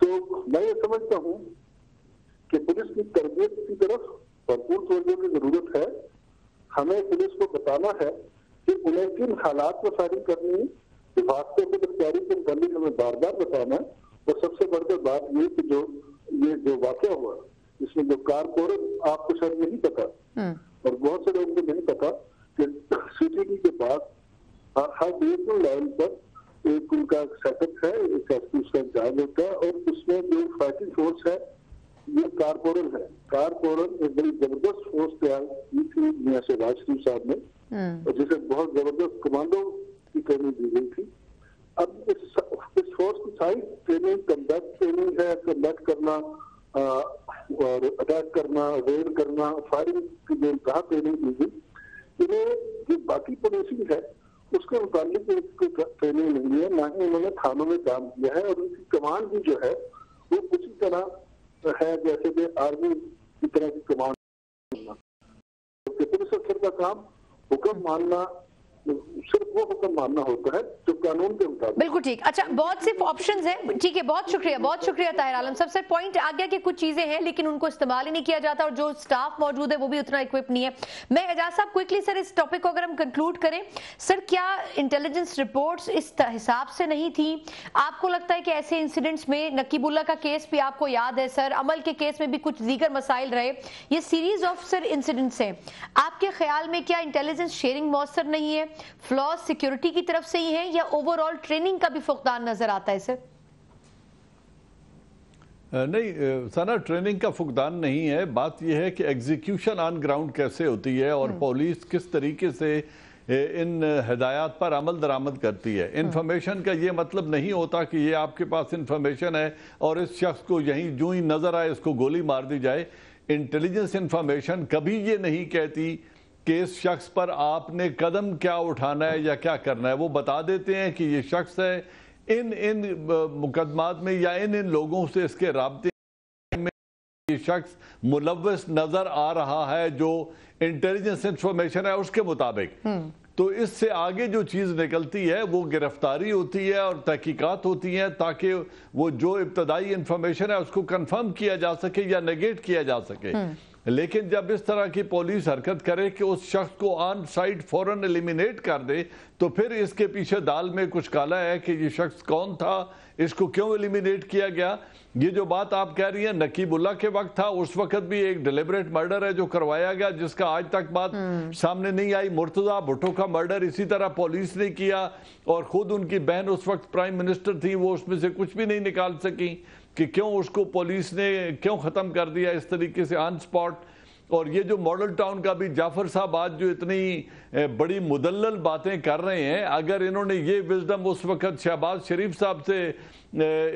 B: तो मैं ये समझता हूँ कि पुलिस की तरबियत की तरफ भरपूर तवज्जो की जरूरत है। हमें पुलिस को बताना है कि उन्हें किन हालात में फायरिंग करनी है, हिफाजत की तैयारी के मुताबिक हमें बार बार बताना है। और सबसे बढ़कर बात ये कि जो वाक़या हुआ इसमें जो कारपोरेट, आपको शायद नहीं पता और बहुत से लोगों को नहीं पता कि सीटीडी के पास हर डिविजनल लेवल पर एक उनका सेटअप है, एक उसका इंचार्ज होता है और उसमें जो फाइटिंग फोर्स है ये कारपोरल है। कारपोरल एक बड़ी जबरदस्त फोर्स तैयार की थी मियां शहबाज शरीफ साहब ने, और जिसे बहुत जबरदस्त कमांडो की ट्रेनिंग दी गई थी। अब इस फोर्स की सारी ट्रेनिंग कम्बैट ट्रेनिंग है, कम्बैट करना और अटैक करना, रेड करना, फायरिंग की जो इंतहा ट्रेनिंग दी गई, इन्हें जो बाकी पुलिसिंग है उसके मुताबिक ट्रेनिंग नहीं है, ना ही उन्होंने थानों में काम किया है। और उनकी कमांड भी जो है वो उसी तरह है जैसे कि आर्मी की तरह की कमांड। पुलिस अफसर का काम हुक्म मानना, सिर्फ वो हुक्म मानना होता है जो कानून के मुताबिक।
A: बिल्कुल ठीक। अच्छा, बहुत सिर्फ ऑप्शंस हैं, ठीक है, बहुत शुक्रिया ताहिर आलम। सबसे पॉइंट आ गया कि कुछ चीजें हैं लेकिन उनको इस्तेमाल ही नहीं किया जाता और जो स्टाफ मौजूद है वो भी उतना इक्विप नहीं है। मैं एजाज साहब क्विकली सर इस टॉपिक को अगर हम कंक्लूड करें, सर क्या इंटेलिजेंस रिपोर्ट्स इस हिसाब से नहीं थी? आपको लगता है कि ऐसे इंसिडेंट्स में नकीबुल्ला का केस भी आपको याद है सर, अमल के केस में भी कुछ दीगर मसाइल रहे, ये सीरीज ऑफ सर इंसिडेंट्स हैं, आपके ख्याल में क्या इंटेलिजेंस शेयरिंग मौसर नहीं है, फ्लॉज सिक्योरिटी की तरफ से ही है या ओवरऑल ट्रेनिंग का भी फुकदान नजर आता है सर?
C: नहीं सना, ट्रेनिंग का फुकदान नहीं है। बात यह है कि एग्जीक्यूशन ऑन ग्राउंड कैसे होती है और पुलिस किस तरीके से इन हिदायत पर अमल दरामद करती है। इन्फॉर्मेशन का ये मतलब नहीं होता कि ये आपके पास इन्फॉर्मेशन है और इस शख्स को यहीं जो ही नजर आए इसको गोली मार दी जाए। इंटेलिजेंस इन्फॉर्मेशन कभी ये नहीं कहती कि इस शख्स पर आपने कदम क्या उठाना है या क्या करना है। वो बता देते हैं कि ये शख्स है, इन मुकदमात में या इन लोगों से इसके राब्ते में ये शख्स मुलव्वस नजर आ रहा है जो इंटेलिजेंस इंफॉर्मेशन है उसके मुताबिक। तो इससे आगे जो चीज निकलती है वो गिरफ्तारी होती है और तहकीकात होती हैं ताकि वो जो इब्तदाई इंफॉर्मेशन है उसको कंफर्म किया जा सके या नेगेट किया जा सके। लेकिन जब इस तरह की पुलिस हरकत करे कि उस शख्स को ऑन साइट फौरन एलिमिनेट कर दे, तो फिर इसके पीछे दाल में कुछ काला है कि ये शख्स कौन था, इसको क्यों एलिमिनेट किया गया। ये जो बात आप कह रही हैं नकीबुल्ला के वक्त था, उस वक्त भी एक डिलिबरेट मर्डर है जो करवाया गया जिसका आज तक बात सामने नहीं आई। मुर्तजा भुट्टो का मर्डर इसी तरह पुलिस ने किया और खुद उनकी बहन उस वक्त प्राइम मिनिस्टर थी, वो उसमें से कुछ भी नहीं निकाल सकी कि क्यों उसको पुलिस ने क्यों ख़त्म कर दिया इस तरीके से ऑन स्पॉट। और ये जो मॉडल टाउन का भी जाफर साहब आज जो इतनी बड़ी मुदल्लल बातें कर रहे हैं, अगर इन्होंने ये विजडम उस वक्त शहबाज शरीफ साहब से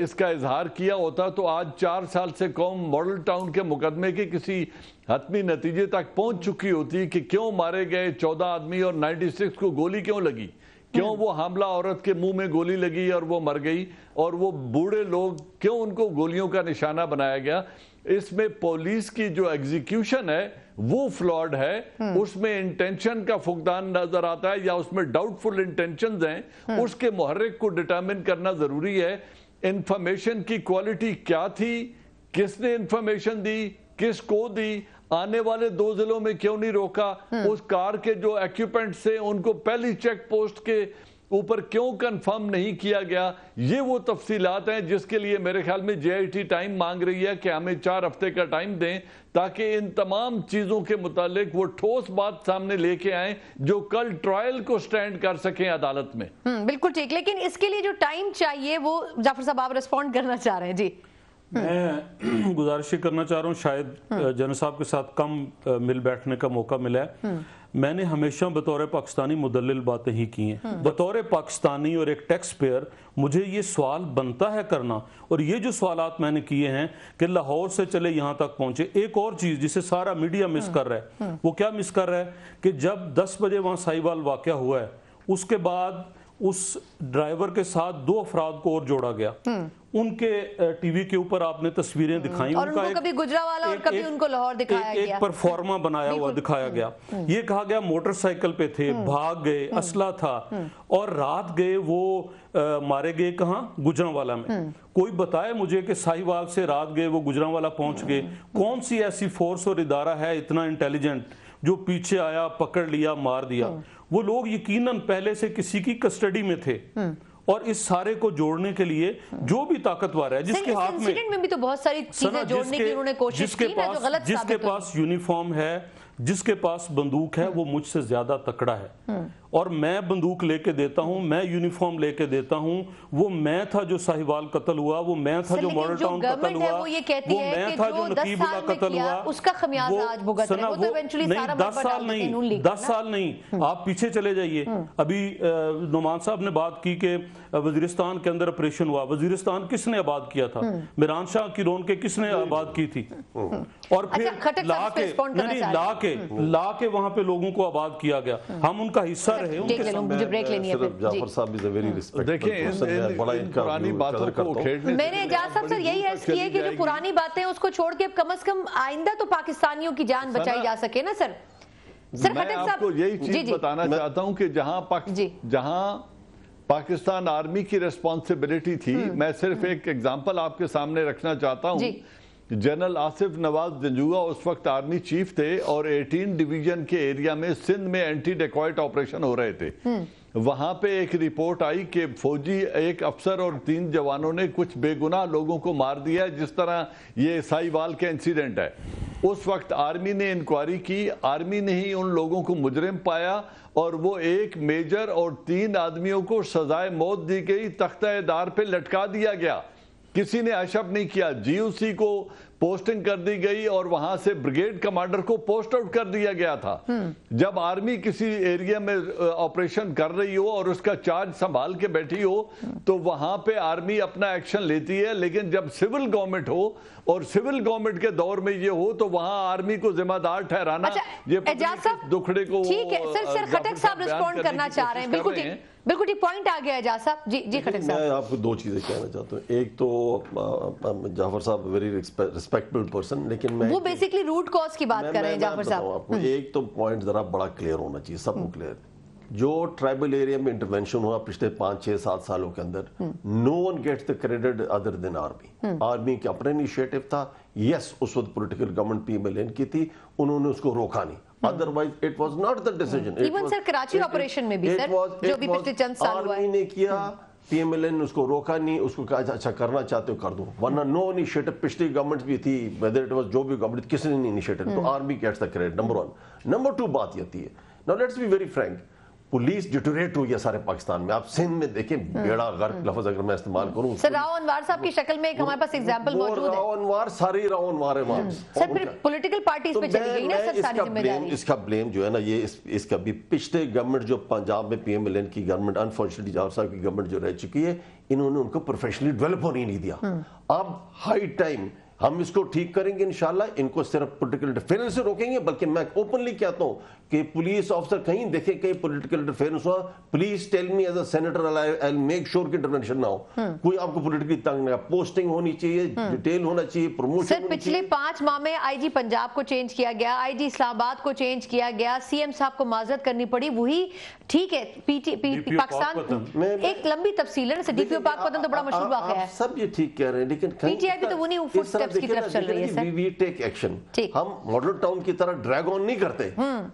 C: इसका इजहार किया होता तो आज 4 साल से कौम मॉडल टाउन के मुकदमे के किसी हतमी नतीजे तक पहुंच चुकी होती कि क्यों मारे गए 14 आदमी और 96 को गोली क्यों लगी, क्यों वो हामला औरत के मुंह में गोली लगी और वो मर गई, और वो बूढ़े लोग क्यों उनको गोलियों का निशाना बनाया गया। इसमें पुलिस की जो एग्जीक्यूशन है वो फ्लॉड है, उसमें इंटेंशन का फुकदान नजर आता है या उसमें डाउटफुल इंटेंशंस हैं, उसके मुहर्रिक को डिटरमिन करना जरूरी है। इंफॉर्मेशन की क्वालिटी क्या थी, किसने इंफॉर्मेशन दी, किसको दी, आने वाले 2 जिलों में क्यों नहीं रोका, उस कार के जो एक्यूपेंट से उनको पहली चेक पोस्ट के ऊपर क्यों कंफर्म नहीं किया गया। ये वो तफसीलात हैं जिसके लिए मेरे ख्याल में JIT टाइम मांग रही है कि हमें 4 हफ्ते का टाइम दें ताकि इन तमाम चीजों के मुतालिक वो ठोस बात सामने लेके आए जो कल ट्रायल को स्टैंड कर सकें अदालत में।
A: बिल्कुल ठीक, लेकिन इसके लिए जो टाइम चाहिए वो जाफर साहब आप रिस्पॉन्ड करना चाह रहे हैं जी।
E: मैं गुजारिश करना चाह रहा हूँ, शायद जनरल साहब के साथ कम मिल बैठने का मौका मिला है। मैंने हमेशा बतौर पाकिस्तानी मुदल्लिल बातें ही की हैं। बतौर पाकिस्तानी और एक टैक्स पेयर मुझे ये सवाल बनता है करना, और ये जो सवालात मैंने किए हैं कि लाहौर से चले यहाँ तक पहुंचे। एक और चीज़ जिसे सारा मीडिया मिस कर रहा है, वो क्या मिस कर रहा है कि जब 10 बजे वहाँ साहिवाल वाक़या हुआ है, उसके बाद उस ड्राइवर के साथ 2 अफराद को और जोड़ा गया। उनके टीवी के ऊपर आपने तस्वीरें दिखाई,
A: और उनको कभी गुजरावाला और कभी उनको लाहौर दिखाया गया,
E: एक परफॉर्मा बनाया हुआ दिखाया गया। ये कहा गया मोटरसाइकिल पे थे, भाग गए, असला था, और रात गए वो मारे गए कहाँ? गुजरावाला में। कोई बताए मुझे कि साहिवाल से रात गए वो गुजरावाला पहुंच गए। कौन सी ऐसी फोर्स और इदारा है इतना इंटेलिजेंट जो पीछे आया, पकड़ लिया, मार दिया? वो लोग यकीनन पहले से किसी की कस्टडी में थे, और इस सारे को जोड़ने के लिए जो भी ताकतवर है, जिसके हाथ में
A: भी तो बहुत सारी चीजें जोड़ने की उन्होंने कोशिश की ना, जो गलत
E: जिसके पास यूनिफॉर्म है, जिसके पास बंदूक है, वो मुझसे ज्यादा तकड़ा है। और मैं बंदूक लेके देता हूं, मैं यूनिफॉर्म लेके देता हूं। वो मैं था जो साहिवाल कत्ल हुआ, वो मैं था जो मॉडल टाउन कत्ल हुआ,
A: वो ये कहती है
E: मैं
A: कि
E: था
A: जो
E: जो नकीबुल्लाह कत्ल हुआ,
A: उसका खमियाजा आज भुगत रहे हैं। वो तो इवेंचुअली सारा
E: 10 साल नहीं, 10 साल नहीं, आप पीछे चले जाइए। अभी नुमान साहब ने बात की कि वजीरिस्तान के अंदर ऑपरेशन हुआ। वजीरिस्तान किसने आबाद किया था? मिरान शाह की रोन के किसने आबाद की थी? और फिर ला के वहां पे लोगों को आबाद किया गया। हम उनका हिस्सा रहे, उनके साथ।
A: ब्रेक लेनी है फिर।
D: जाफर साहब इज अ वेरी रिस्पेक्टेड
C: देखिए,
D: बड़ा इनका
C: पुरानी बातों को उखेड़ने
A: मैंने एजाज साहब सर यही अर्ज की है कि जो पुरानी बातें हैं उसको छोड़ के कम से कम आइंदा तो पाकिस्तानियों की जान बचाई जा सके ना सर।
C: मैं आपको यही चीज बताना चाहता हूं कि जहां पाकिस्तान आर्मी की रिस्पॉन्सिबिलिटी थी, मैं सिर्फ एक एग्जांपल आपके सामने रखना चाहता हूं। जनरल आसिफ नवाज जंजुआ उस वक्त आर्मी चीफ थे, और 18 डिवीजन के एरिया में सिंध में एंटी डेकॉइट ऑपरेशन हो रहे थे। वहां पे एक रिपोर्ट आई कि फौजी एक अफसर और 3 जवानों ने कुछ बेगुनाह लोगों को मार दिया, जिस तरह ये साहिवाल के इंसिडेंट है। उस वक्त आर्मी ने इंक्वायरी की, आर्मी ने ही उन लोगों को मुजरिम पाया, और वो एक मेजर और 3 आदमियों को सजाए मौत दी गई, तख्ता-ए-दार पे लटका दिया गया। किसी ने अशब नहीं किया। जीओसी को पोस्टिंग कर दी गई और वहां से ब्रिगेड कमांडर को पोस्ट आउट कर दिया गया था। जब आर्मी किसी एरिया में ऑपरेशन कर रही हो और उसका चार्ज संभाल के बैठी हो, तो वहां पे आर्मी अपना एक्शन लेती है। लेकिन जब सिविल गवर्नमेंट हो और सिविल गवर्नमेंट के दौर में ये हो, तो वहां आर्मी को जिम्मेदार ठहराना, ये दुखड़े को।
A: ठीक है सर, खटक साहब रिस्पॉन्ड करना चाह रहे हैं। बिल्कुल ठीक, बिल्कुल ठीक पॉइंट आ गया एजाज साहब। जी खटक साहब,
D: मैं आपको 2 चीजें कहना चाहता हूँ। एक तो जाफर साहब वेरी रिस्पेक्टेबल पर्सन, लेकिन मैं
A: वो बेसिकली रूट कॉज की बात कर रहे हैं जाफर साहब।
D: आपको एक तो पॉइंट जरा बड़ा क्लियर होना चाहिए, सबको क्लियर। जो ट्राइबल एरिया में इंटरवेंशन हुआ पिछले 5, 6, 7 सालों के अंदर, no one gets the credit other than army. Army का अपना इनिशिएटिव था। यस, उस वक्त पॉलिटिकल गवर्नमेंट पीएमएलएन की थी, उन्होंने उसको रोका नहीं। Otherwise, it was not the decision.
A: Even sir Karachi operation में भी सर, जो भी पिछले चंद साल हुआ है,
D: आर्मी ने किया, पीएमएलएन उसको रोका नहीं, उसको कहा अच्छा करना चाहते हो कर दो, वरना नो इनिशिएटिव। पिछली गवर्नमेंट भी थी, वेदर इट वाज जो भी गवर्नमेंट, किसी ने नहीं इनिशिएटिव। तो army gets the credit, number 1। Number 2 बात ये आती है, now let's be very frank, police deteriorate हुई है सारे पाकिस्तान में। आप सिंध में देखें, बेड़ा गर्क लफ्ज अगर मैं इस्तेमाल करूं,
A: सर राव अनवार साहब की शक्ल में एक हमारे पास एग्जांपल मौजूद है।
D: राव अनवार, सारी राव अनवार है
A: सर, फिर पॉलिटिकल पार्टीज पे चली गई ना सर सारी जिम्मेदारी।
D: इसका ब्लेम जो है ना, ये इसका भी पिछले गवर्नमेंट जो पंजाब में पीएमएलएन की गवर्नमेंट, अनफॉर्चुनेटली जाफर साहब की गवर्नमेंट जो रह चुकी है, इन्होंने उनको प्रोफेशनली डेवलप होने नहीं दिया। अब हाई टाइम हम इसको ठीक करेंगे इंशाल्लाह। इनको सिर्फ पॉलिटिकल इंटरफेरेंस से रोकेंगे, बल्कि मैं ओपनली कहता हूं कि पुलिस ऑफिसर कहीं देखे कहीं पॉलिटिकल इंटरफेरेंस हुआ, please tell me as a senator, I will make sure कि इंटरवेंशन ना हो। कोई आपको पॉलिटिकली तंग नहीं, पोस्टिंग होनी चाहिए, डिटेल होना चाहिए, प्रमोशन।
A: सर पिछले 5 माह में आईजी पंजाब को चेंज किया गया, आईजी इस्लामाबाद को चेंज किया गया, सीएम साहब को माजरत करनी पड़ी। वही ठीक है, पाकिस्तान एक लंबी तफसील है, डीपीओ पाकपतन तो बड़ा मशहूर वाक़या है।
D: सब ये ठीक कह रहे हैं, लेकिन
A: पीटीआई भी तो उन्हीं फुटस्टेप्स की तरफ चल रही है सर।
D: We take action. हम मॉडल टाउन की तरह ड्रैग ऑन नहीं करते।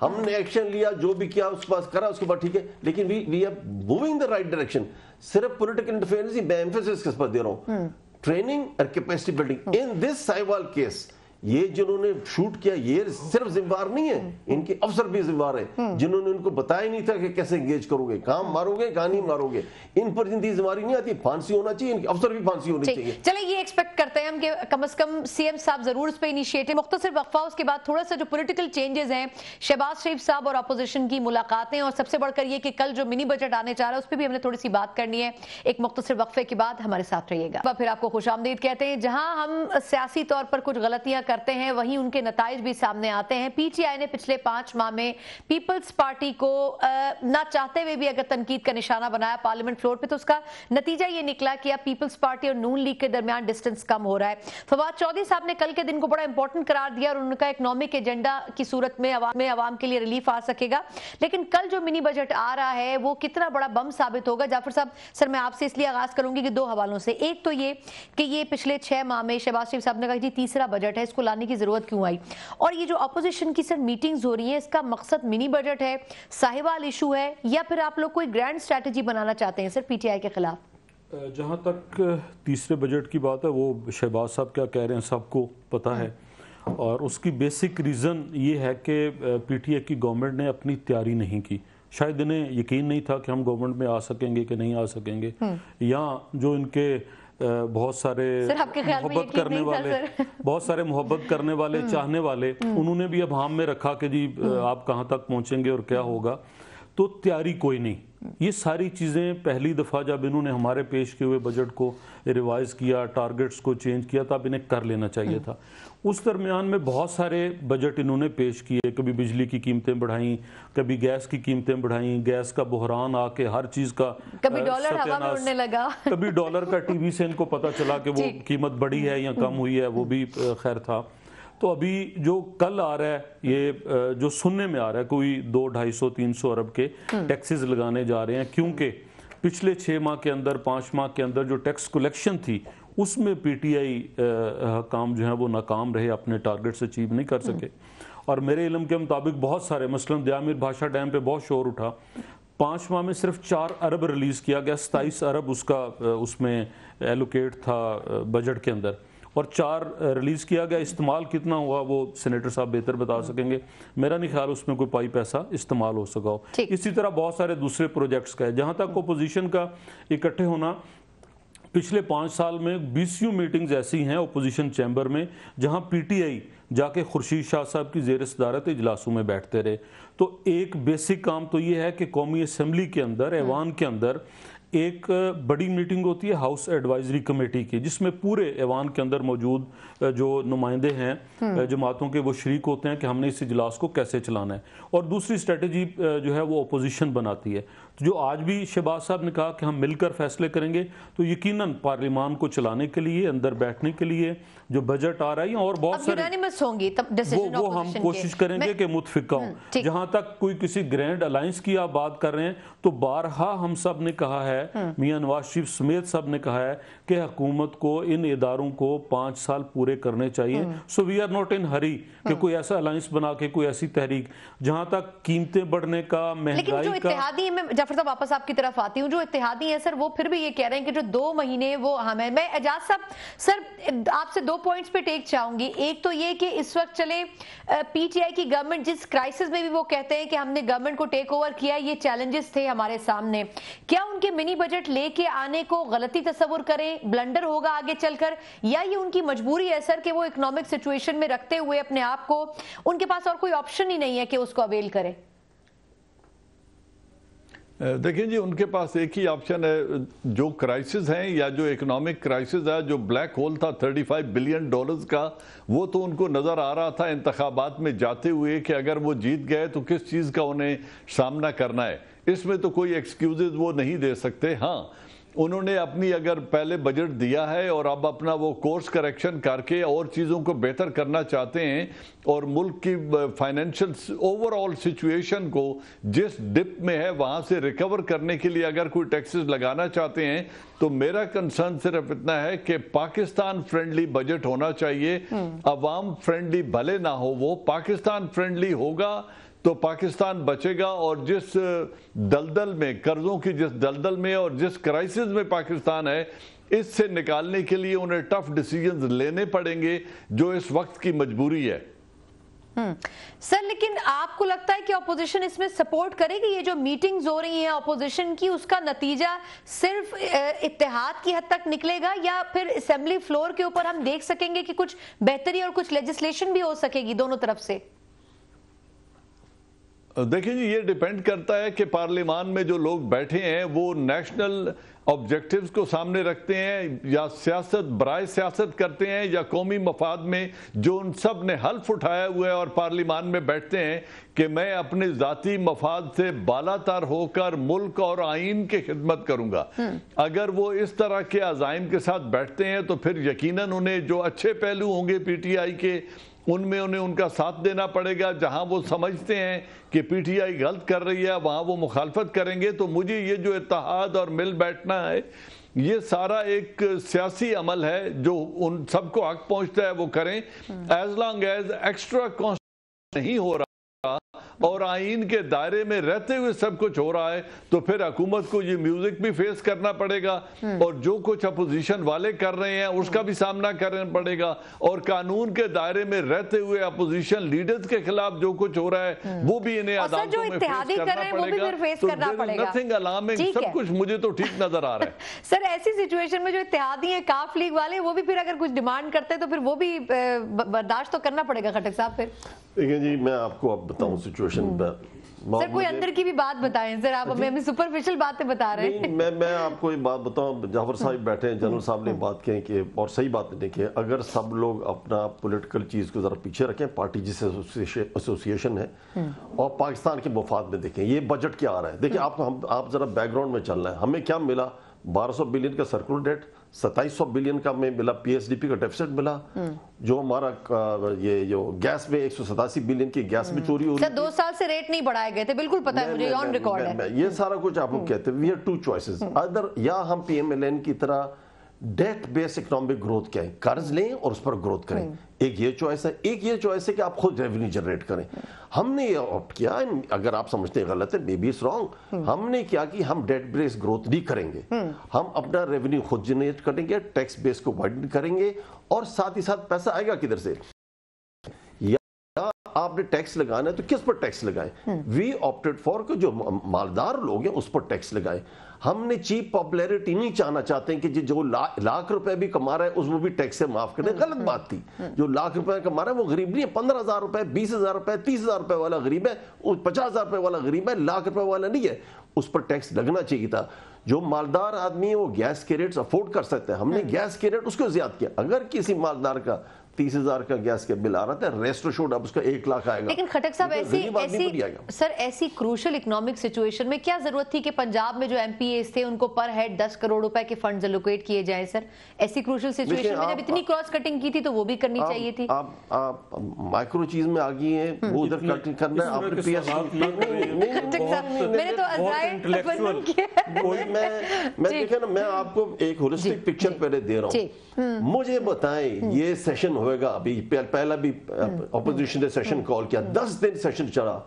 D: हमने एक्शन लिया, जो भी किया उसके पास करा, उसके बाद ठीक है, लेकिन we are moving the right direction. सिर्फ पॉलिटिकल इंटरफेरेंस ही, मैं एम्फेसिस किस पर दे रहा हूं, ट्रेनिंग और capacity building. In this Sahiwal case یہ جنہوں نے شوٹ کیا یہ صرف ذمہ دار نہیں ہے، ان کے افسر بھی ذمہ دار ہیں جنہوں نے ان کو بتایا نہیں تھا کہ کیسے انگیج کرو گے، کام مارو گے کہاں نہیں مارو گے، ان پر جن کی ذمہ داری نہیں آتی، پھانسی ہونا چاہیے، ان کے افسر بھی پھانسی ہونی چاہیے۔
A: چلیں یہ ایکسپیکٹ کرتے ہیں ہم کہ کم از کم سی ایم صاحب ضرور اس پہ انیشیٹو، مختصر وقفہ اس کے بعد تھوڑا سا جو پولیٹیکل چینجز ہیں، شہباز شریف صاحب اور اپوزیشن کی ملاقاتیں، اور سب سے بڑھ کر یہ کہ کل جو منی بجٹ آنے چاہ رہا ہے اس پہ بھی ہم نے تھوڑی سی بات کرنی ہے۔ ایک مختصر وقفے کے بعد ہمارے ساتھ رہیے گا۔ پھر آپ کو خوش آمدید کہتے ہیں۔ جہاں ہم سیاسی طور پر کچھ غلطیاں کرتے ہیں وہیں ان کے نتائج بھی سامنے آتے ہیں۔ پی ٹی آئی نے پچھلے 5 ماہ میں پیپلز پارٹی کو نہ چاہتے ہوئے بھی اگر تنقید کا نشانہ بنایا پارلیمنٹ فلور پہ، تو اس کا نتیجہ یہ نکلا کہ اب پیپلز پارٹی اور نون لیگ کے درمیان ڈسٹنس کم ہو رہا ہے۔ فواد چودھری صاحب نے کل کے دن کو بڑا امپورٹنٹ قرار دیا اور ان کا اکنامک ایجنڈا کی صورت میں عوام کے لیے ریلیف آ سکے گا، لیکن کل جو منی بجٹ آ رہا ہے وہ کتنا بڑا بم ثابت ہوگا؟ جعفر صاحب سر میں آپ سے اس لیے آغاز کروں گی کہ 2 حوالوں سے، ایک تو یہ کہ یہ پچھلے 6 ماہ میں شہباز شریف صاحب نے کہا کہ تیسرا بجٹ ہے، اس کو لانے کی ضرورت کیوں آئی؟ اور یہ جو اپوزیشن کی سر میٹنگز ہو رہی ہیں، اس کا مقصد منی بجٹ ہے، ساہیوال ایشو ہے، یا پھر آپ لوگ کوئی گرینڈ اسٹریٹجی بنانا چاہتے ہیں سر پی ٹی آئی کے خلاف؟
E: جہاں تک تیسرے بجٹ کی بات ہے وہ شہباز صاحب کیا کہہ رہے ہیں سب کو پتہ ہے، اور اس کی بیسک ریزن یہ ہے کہ پی ٹی آئی کی گورنمنٹ نے اپنی تیاری نہیں کی، شاید انہیں یقین نہیں تھا کہ ہم گورنمنٹ میں آ سکیں گے کہ نہیں آ سکیں گے، یا جو ان کے بہت سارے محبت کرنے والے چاہنے والے انہوں نے بھی اب ہام میں رکھا کہ جی آپ کہاں تک پہنچیں گے اور کیا ہوگا، تو تیاری کوئی نہیں۔ یہ ساری چیزیں پہلی دفعہ جب انہوں نے ہمارے پیش کیے ہوئے بجٹ کو ریوائز کیا، ٹارگٹس کو چینج کیا، تب انہیں کر لینا چاہیے تھا۔ اس درمیان میں بہت سارے بجٹ انہوں نے پیش کیے، کبھی بجلی کی قیمتیں بڑھائیں، کبھی گیس کی قیمتیں بڑھائیں، گیس کا بحران آ کے ہر چیز کا
A: کبھی ڈالر ہوا میں اڑنے لگا،
E: کبھی ڈالر کا ٹی وی سے ان کو پتہ چلا کہ وہ قیمت بڑھی ہے یا کم ہوئی ہے، وہ بھی خیر تھا۔ تو ابھی جو کل آ رہا ہے، یہ جو سننے میں آ رہا ہے کوئی 200 250 300 ارب کے ٹیکسز لگانے جا رہے ہیں، کیونکہ پچھلے 6 ماہ کے اندر 5 ماہ کے اندر جو ٹیکس کلیکشن تھی اس میں پی ٹی آئی حکام جو ہیں وہ ناکام رہے، اپنے ٹارگٹس اچیو نہیں کر سکے۔ اور میرے علم کے مطابق بہت سارے، مثلاً دیامیر بھاشا ڈیم پہ بہت شور اٹھا، 5 ماہ میں صرف 4 ارب ریلیز کیا گیا، 27 ارب اس کا اس میں ایلوکیٹ تھا بجٹ کے اندر، اور 4 ریلیز کیا گیا۔ استعمال کتنا ہوا وہ سینیٹر صاحب بہتر بتا سکیں گے، میرا نہیں خیال اس میں کوئی پائی پیسہ استعمال ہو سکا ہو۔ اسی طرح بہت سارے دوسرے پروجیکٹس کا ہے۔ جہاں تک اپوزیشن کا اکٹھے ہونا، پچھلے 5 سال میں 20 میٹنگز ایسی ہیں اپوزیشن چیمبر میں جہاں پی ٹی آئی جا کے خورشید شاہ صاحب کی زیر صدارت اجلاسوں میں بیٹھتے رہے۔ تو ایک بیسک کام تو یہ ہے کہ قومی اسمبلی کے اندر، ایوان کے اندر ایک بڑی میٹنگ ہوتی ہے ہاؤس ایڈوائزری کمیٹی کی، جس میں پورے ایوان کے اندر موجود جو نمائندے ہیں جماعتوں کے وہ شریک ہوتے ہیں کہ ہم نے اس اجلاس کو کیسے چلانا ہے، اور دوسری اسٹریٹجی جو ہے وہ اپوزیشن بناتی ہے۔ جو آج بھی شہباز صاحب نے کہا کہ ہم مل کر فیصلے کریں گے، تو یقیناً پارلیمان کو چلانے کے لیے، اندر بیٹھنے کے لیے جو بجٹ آ رہا ہے اور بہت سارے وہ ہم کوشش کریں گے کہ متفقہ ہوں۔ جہاں تک کوئی کسی گرینڈ الائنس کی آپ بات کر رہے ہیں، تو بارہا ہم سب نے کہا ہے، میاں نواز شریف سمیت سب نے کہا ہے کہ حکومت کو ان اداروں کو 5 سال پورے کرنے چاہیے۔ سو وی آر نوٹ ان ہری کہ کوئی ایسا الائنس بنا کے کوئی ایسی تحریک، جہاں تک قیمتیں بڑھنے کا، مہنگائی کا۔
A: اتحادی، میں جعفر صاحب واپس آپ کی طرف آتی ہوں، جو اتحادی ہیں سر وہ پھر بھی یہ کہہ رہے ہیں کہ جو 2 مہینے وہ ہم ہیں۔ میں اعجاز صاحب سر آپ سے 2 پوائنٹس پہ ٹیک چاہوں گی۔ ایک تو یہ کہ اس وقت چلے پی ٹی آئی کی گورنمنٹ جس کرائسس میں بھی وہ کہتے ہیں کہ ہم نے گورنمنٹ کو ٹیک اوور کیا، یہ چیلنجز تھے ہمارے سامنے، کیا ان کے منی بجٹ لے کے آنے کو غلطی تصور کریں، بلنڈر ہوگا آگے چل کر، یا یہ ان کی مجبوری ہے سر کہ وہ اکنامک سچویشن میں رکھتے ہوئے اپنے آپ کو ان کے پاس اور کوئی آپشن ہی نہیں ہے کہ اس کو اویل کرے؟
C: دیکھیں جی، ان کے پاس ایک ہی آپشن ہے، جو کرائسس ہیں یا جو اکنامک کرائسس ہے، جو بلیک ہول تھا $35 بلین کا، وہ تو ان کو نظر آ رہا تھا انتخابات میں جاتے ہوئے کہ اگر وہ جیت گئے تو کس چیز کا انہیں سامنا کرنا ہے۔ اس میں تو کوئی ایکسکیوزز وہ نہیں دے سکتے۔ ہاں، انہوں نے اپنی اگر پہلے بجٹ دیا ہے اور اب اپنا وہ کورس کریکشن کر کے اور چیزوں کو بہتر کرنا چاہتے ہیں، اور ملک کی فائنینشل اوور آل سچویشن کو جس ڈپ میں ہے وہاں سے ریکور کرنے کے لیے اگر کوئی ٹیکسز لگانا چاہتے ہیں، تو میرا کنسرن صرف اتنا ہے کہ پاکستان فرینڈلی بجٹ ہونا چاہیے۔ عوام فرینڈلی بھلے نہ ہو، وہ پاکستان فرینڈلی ہوگا تو پاکستان بچے گا، اور جس دلدل میں، قرضوں کی جس دلدل میں اور جس کرائسس میں پاکستان ہے، اس سے نکالنے کے لیے انہیں ٹف ڈیسیجنز لینے پڑیں گے جو اس وقت کی مجبوری ہے۔
A: سر لیکن آپ کو لگتا ہے کہ اپوزیشن اس میں سپورٹ کرے گی؟ یہ جو میٹنگز ہو رہی ہیں اپوزیشن کی، اس کا نتیجہ صرف اتحاد کی حد تک نکلے گا یا پھر اسمبلی فلور کے اوپر ہم دیکھ سکیں گے کہ کچھ بہتری اور کچھ لیجسلیشن بھی ہو سکے گی دونوں طرف سے؟
C: دیکھیں جی، یہ ڈیپینڈ کرتا ہے کہ پارلیمان میں جو لوگ بیٹھے ہیں وہ نیشنل آبجیکٹیوز کو سامنے رکھتے ہیں یا سیاست برائے سیاست کرتے ہیں یا قومی مفاد میں جو ان سب نے حلف اٹھایا ہوا ہے اور پارلیمان میں بیٹھتے ہیں کہ میں اپنے ذاتی مفاد سے بالا تر ہو کر ملک اور آئین کی خدمت کروں گا۔ اگر وہ اس طرح کے عزائم کے ساتھ بیٹھتے ہیں تو پھر یقیناً انہیں جو اچھے پہلو ہوں گے پی ٹی آئی کے، ان میں انہیں ان کا ساتھ دینا پڑے گا۔ جہاں وہ سمجھتے ہیں کہ پی ٹی آئی غلط کر رہی ہے وہاں وہ مخالفت کریں گے۔ تو مجھے یہ جو اتحاد اور مل بیٹھنا ہے، یہ سارا ایک سیاسی عمل ہے جو ان سب کو حق پہنچتا ہے وہ کریں، as long as extra constitution نہیں ہو رہا اور آئین کے دائرے میں رہتے ہوئے سب کچھ ہو رہا ہے تو پھر حکومت کو یہ میوزک بھی فیس کرنا پڑے گا اور جو کچھ اپوزیشن والے کر رہے ہیں اس کا بھی سامنا کرنا پڑے گا، اور قانون کے دائرے میں رہتے ہوئے اپوزیشن لیڈرز کے خلاف جو کچھ ہو رہا ہے وہ بھی انہیں عدالتوں میں فیس کرنا پڑے گا۔ تو نتھنگ الارمنگ، سب کچھ مجھے تو ٹھیک نظر آ رہا ہے۔
A: سر ایسی سچویشن میں جو اتحادی ہیں کاف لیگ والے، وہ بھی پھر اگر کچھ ڈیمانڈ کرتے تو پھر وہ بھی برداشت تو کرنا پڑے گا خٹک صاحب پھر؟
D: دیکھیں جی، میں آپ کو اب بتاؤں سچویشن پہ،
A: سر کوئی اندر کی بھی بات بتائیں سر، آپ ہمیں سپرفیشل باتیں بتا رہے ہیں۔
D: میں آپ کو ایک بات بتاؤں، جعفر صاحب بیٹھے ہیں، جنرل صاحب نے بات کی کہ اور صحیح بات ہے کہ اگر سب لوگ اپنا پولیٹیکل چیز کو ذرا پیچھے رکھیں، پارٹی جس ایسوسیشن ہے، اور پاکستان کے مفاد میں دیکھیں یہ بجٹ کیا آ رہا ہے۔ دیکھیں آپ ذرا بیک گراؤنڈ میں چل رہے ہیں، ہمیں کیا ملا؟ 1200 بلین کا سرکولر ڈیٹ، 2700 بلین کا میں ملا پی ایس ڈی پی کا ڈیفیسٹ ملا، جو ہمارا یہ جو گیس میں 187 بلین کی گیس میں چوری ہو رہی ہے۔
A: 2 سال سے ریٹ نہیں بڑھائے گئے تھے، بالکل پتہ ہے مجھے، آن ریکارڈ ہے
D: یہ سارا کچھ آپ کو کہتے ہیں۔ We have two choices, either یا ہم پی ایم ایل این کی طرح ڈیٹ بیس اکنامک گروتھ کیا ہے، قرض لیں اور اس پر گروتھ کریں، ایک یہ چوائس ہے۔ ایک یہ چوائس ہے کہ آپ خود ریونیو جنریٹ کریں۔ ہم نے یہ آپٹ کیا، اگر آپ سمجھتے ہیں غلط ہے، مے بی اٹس رانگ، ہم نے کیا کہ ہم ڈیٹ بیس گروتھ نہیں کریں گے، ہم اپنا ریونیو خود جنریٹ کریں گے، ٹیکس بیس کو وائڈن کریں گے، اور ساتھ ہی ساتھ پیسہ آئے گا کدھر سے؟ آپ نے ٹیکس لگانا ہے تو کس پر ٹیکس لگائیں؟ وی آپٹڈ فار کہ جو مالدار لوگ ہیں اس پر ٹیکس لگائیں۔ ہم نے چیپ پاپولیرٹی نہیں چاہنا چاہتے ہیں کہ جو لاکھ روپے بھی کما رہا ہے اس وہ بھی ٹیکس سے معاف کریں، غلط بات تھی۔ جو لاکھ روپے کما رہا ہے وہ غریب نہیں ہے، 15,000 روپے، 20,000 روپے، 30,000 روپے والا غریب ہے، 50,000 روپے والا غریب ہے، لاکھ روپے والا نہیں ہے، اس پر ٹیکس لگنا چاہیے تھا۔ جو مالدار آدمی ہے وہ گیس کے ریٹس افورڈ کر سکتے ہیں، ہم نے گیس کے ریٹ اس کو زیادہ کیا۔ اگر کسی مالدار کا 30,000 کا گیس کے بل آ رہا تھا، ریسٹ شوڈ اب اس کا 1 لاکھ آئے گا۔
A: لیکن خٹک صاحب ایسی کروشل اکنامک سچویشن میں کیا ضرورت تھی کہ پنجاب میں جو ایم پی ایز تھے ان کو پر ہیڈ 10 کروڑ روپے کے فنڈز الوکیٹ کیے جائیں؟ سر ایسی کروشل سچویشن میں جب اتنی کراس کٹنگ کی تھی تو وہ بھی کرنی چاہیے تھی۔
D: آپ مائکرو چیز میں آگئی ہیں، وہ ادھر کٹنگ کرنا ہے، آپ نے پی ایس میں آپ کو ایک ہولسٹک پکچر پہلے دے رہا ہوں۔ مجھے بتائیں یہ سیشن ہوئے گا، ابھی پہلا بھی اپوزیشن نے سیشن کال کیا، 10 دن سیشن چلا،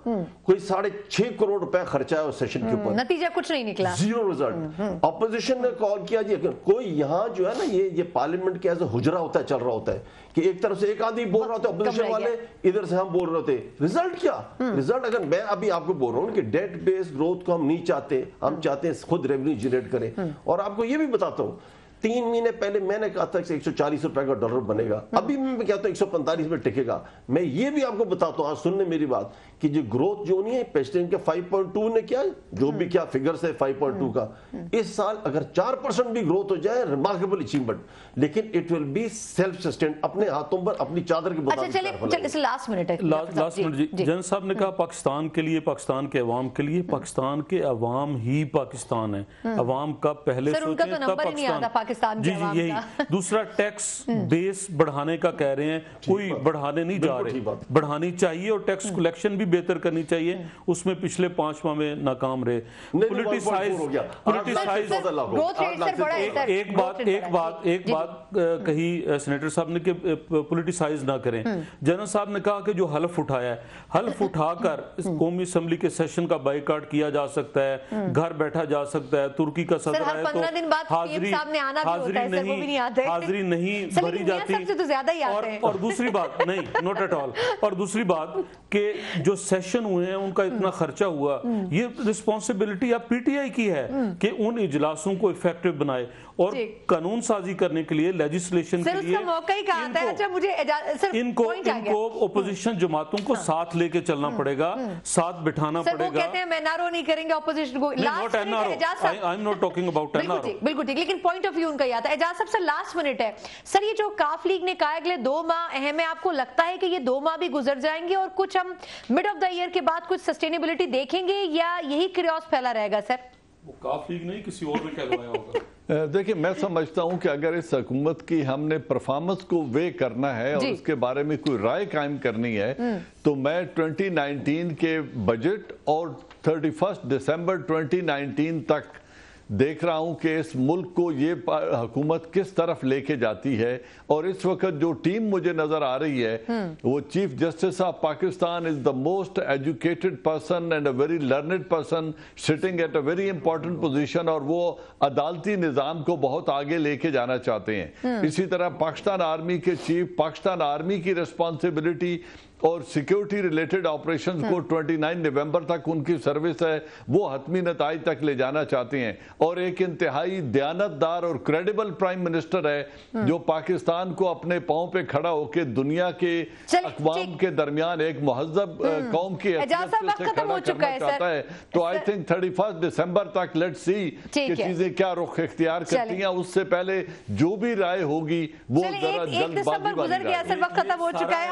D: کوئی 6.5 کروڑ روپے خرچہ ہے اس سیشن کے اوپر،
A: نتیجہ کچھ نہیں نکلا،
D: زیرو رزلٹ۔ اپوزیشن نے کال کیا جی کوئی یہاں جو ہے نا یہ پارلیمنٹ کے ایسے حجرہ ہوتا ہے، چل رہا ہوتا ہے کہ ایک طرف سے ایک آدمی بول رہا ہوتا ہے اپوزیشن والے، ادھر سے ہم بول رہے ہوتے، رزلٹ کیا؟ رزلٹ اگر میں ابھی آپ کو بول رہا ہوں کہ ڈیٹ بیس گروتھ کو ہم نہیں چاہتے، ہم چاہتے ہیں خود ریونیو جنریٹ کریں۔ اور آپ کو یہ بھی بتاتا ہوں 3 مہینے پہلے میں نے کہا تھا کہ 140 روپے کا ڈالر بنے گا، ابھی میں کہتا ہوں 145 میں ٹکے گا۔ میں یہ بھی آپ کو بتاتا ہوں، آج سننے میری بات، کہ جو گروتھ جو نہیں ہے پریسیڈنٹ کے 5.2 نے کیا جو بھی کیا فگرز ہے 5.2 کا، اس سال اگر 4% بھی گروتھ ہو جائے ریمارکیبل اچیومنٹ، لیکن it will be self sustained, اپنے ہاتھوں پر اپنی چادر کے
A: مطابق۔ لاسٹ منٹ
E: جی جن صاحب نے کہا پاکستان کے لیے، پاکستان کے عوام کے لیے، پاکستان کے عوام ہی پاکستان ہے، عوام کا پہلے سوچیں تب پاکستان۔ جی جی یہی۔ دوسرا ٹیکس بیس بڑھانے کا کہہ رہے ہیں، کوئی بڑھانے نہیں جا رہے، بڑھانی چاہیے اور ٹیکس کلیکشن بھی بہتر کرنی چاہیے، اس میں پچھلے 5 ماہ میں ناکام رہے۔ ایک بات کہی سینیٹر صاحب نے کہ پولیٹیسائز نہ کریں۔ جنرل صاحب نے کہا کہ جو حلف اٹھایا ہے، حلف اٹھا کر قومی اسمبلی کے سیشن کا بائیکاٹ کیا جا سکتا ہے، گھر بیٹھا جا سکتا ہے، ترکی کا صدر ہے تو حاضری
A: आना भी होता है सर, वो भी नहीं आते।
E: हाजिरी नहीं
A: सर,
E: भरी
A: लेकिन मियां
E: जाती।
A: साहब से तो ज्यादा ही आते हैं।
E: और दूसरी बात नहीं, नॉट एट ऑल। और दूसरी बात कि जो सेशन हुए हैं उनका इतना खर्चा हुआ, ये रिस्पॉन्सिबिलिटी अब पीटीआई की है कि उन इजलासों को इफेक्टिव बनाए और कानून साजी करने के लिए, लेजिस्लेशन के लिए
A: मौका ही कहा था। अच्छा, मुझे
E: इनको ओपोजिशन जमातों को साथ लेके चलना पड़ेगा, साथ बिठाना
A: सर,
E: पड़ेगा।
A: वो कहते हैं एनआरओ नहीं करेंगे ऑपोजिशन को।
E: I am not talking about NRO.
A: बिल्कुल ठीक, लेकिन पॉइंट ऑफ व्यू उनका यह था। एजाज सबसे लास्ट मिनट है सर, ये जो काफ लीग ने कहा अगले 2 माह अहम है, आपको लगता है कि ये 2 माह भी गुजर जाएंगे और कुछ हम मिड ऑफ द ईयर के बाद कुछ सस्टेनेबिलिटी देखेंगे या यही क्रियोस फैला रहेगा सर?
E: वो काफ लीग नहीं, किसी और ने कहलवाया होगा।
C: देखिए, मैं समझता हूं कि अगर इस हुकूमत की हमने परफॉर्मेंस को वे करना है और उसके बारे में कोई राय कायम करनी है, तो मैं 2019 के बजट और 31 दिसंबर 2019 तक देख रहा हूं कि इस मुल्क को ये हुकूमत किस तरफ लेके जाती है। और इस वक्त जो टीम मुझे नजर आ रही है, वो chief justice of Pakistan is the most educated person and a very learned person sitting at a very important position, और वो अदालती निजाम को बहुत आगे लेके जाना चाहते हैं। इसी तरह पाकिस्तान आर्मी के चीफ, पाकिस्तान आर्मी की रिस्पॉन्सिबिलिटी और सिक्योरिटी रिलेटेड ऑपरेशंस को 29 नवंबर तक उनकी सर्विस है, वो हतमी नताइज तक ले जाना चाहते हैं। और एक इंतहाई दयानतदार और क्रेडिबल प्राइम मिनिस्टर है जो पाकिस्तान को अपने पांव पे खड़ा होकर दुनिया के अक़वाम के दरमियान एक महज़ब कौम की हैसियत से खड़ा करना चाहता है। तो आई थिंक 31 दिसंबर तक लेट्स सी कि चीजें क्या रुख इख्तियार करती हैं। उससे पहले जो भी राय होगी वो जरा जल्दबाजी
A: गुजर गया सर, वक्त खत्म हो चुका है।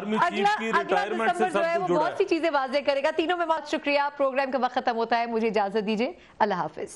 E: आर्मी चीफ की रिटायरमेंट से सब कुछ जुड़ा है।
A: बहुत सी चीजें वाज़ेह करेगा। तीनों में बहुत शुक्रिया। प्रोग्राम का वक्त खत्म होता है, मुझे इजाजत दीजिए। अल्लाह हाफिज।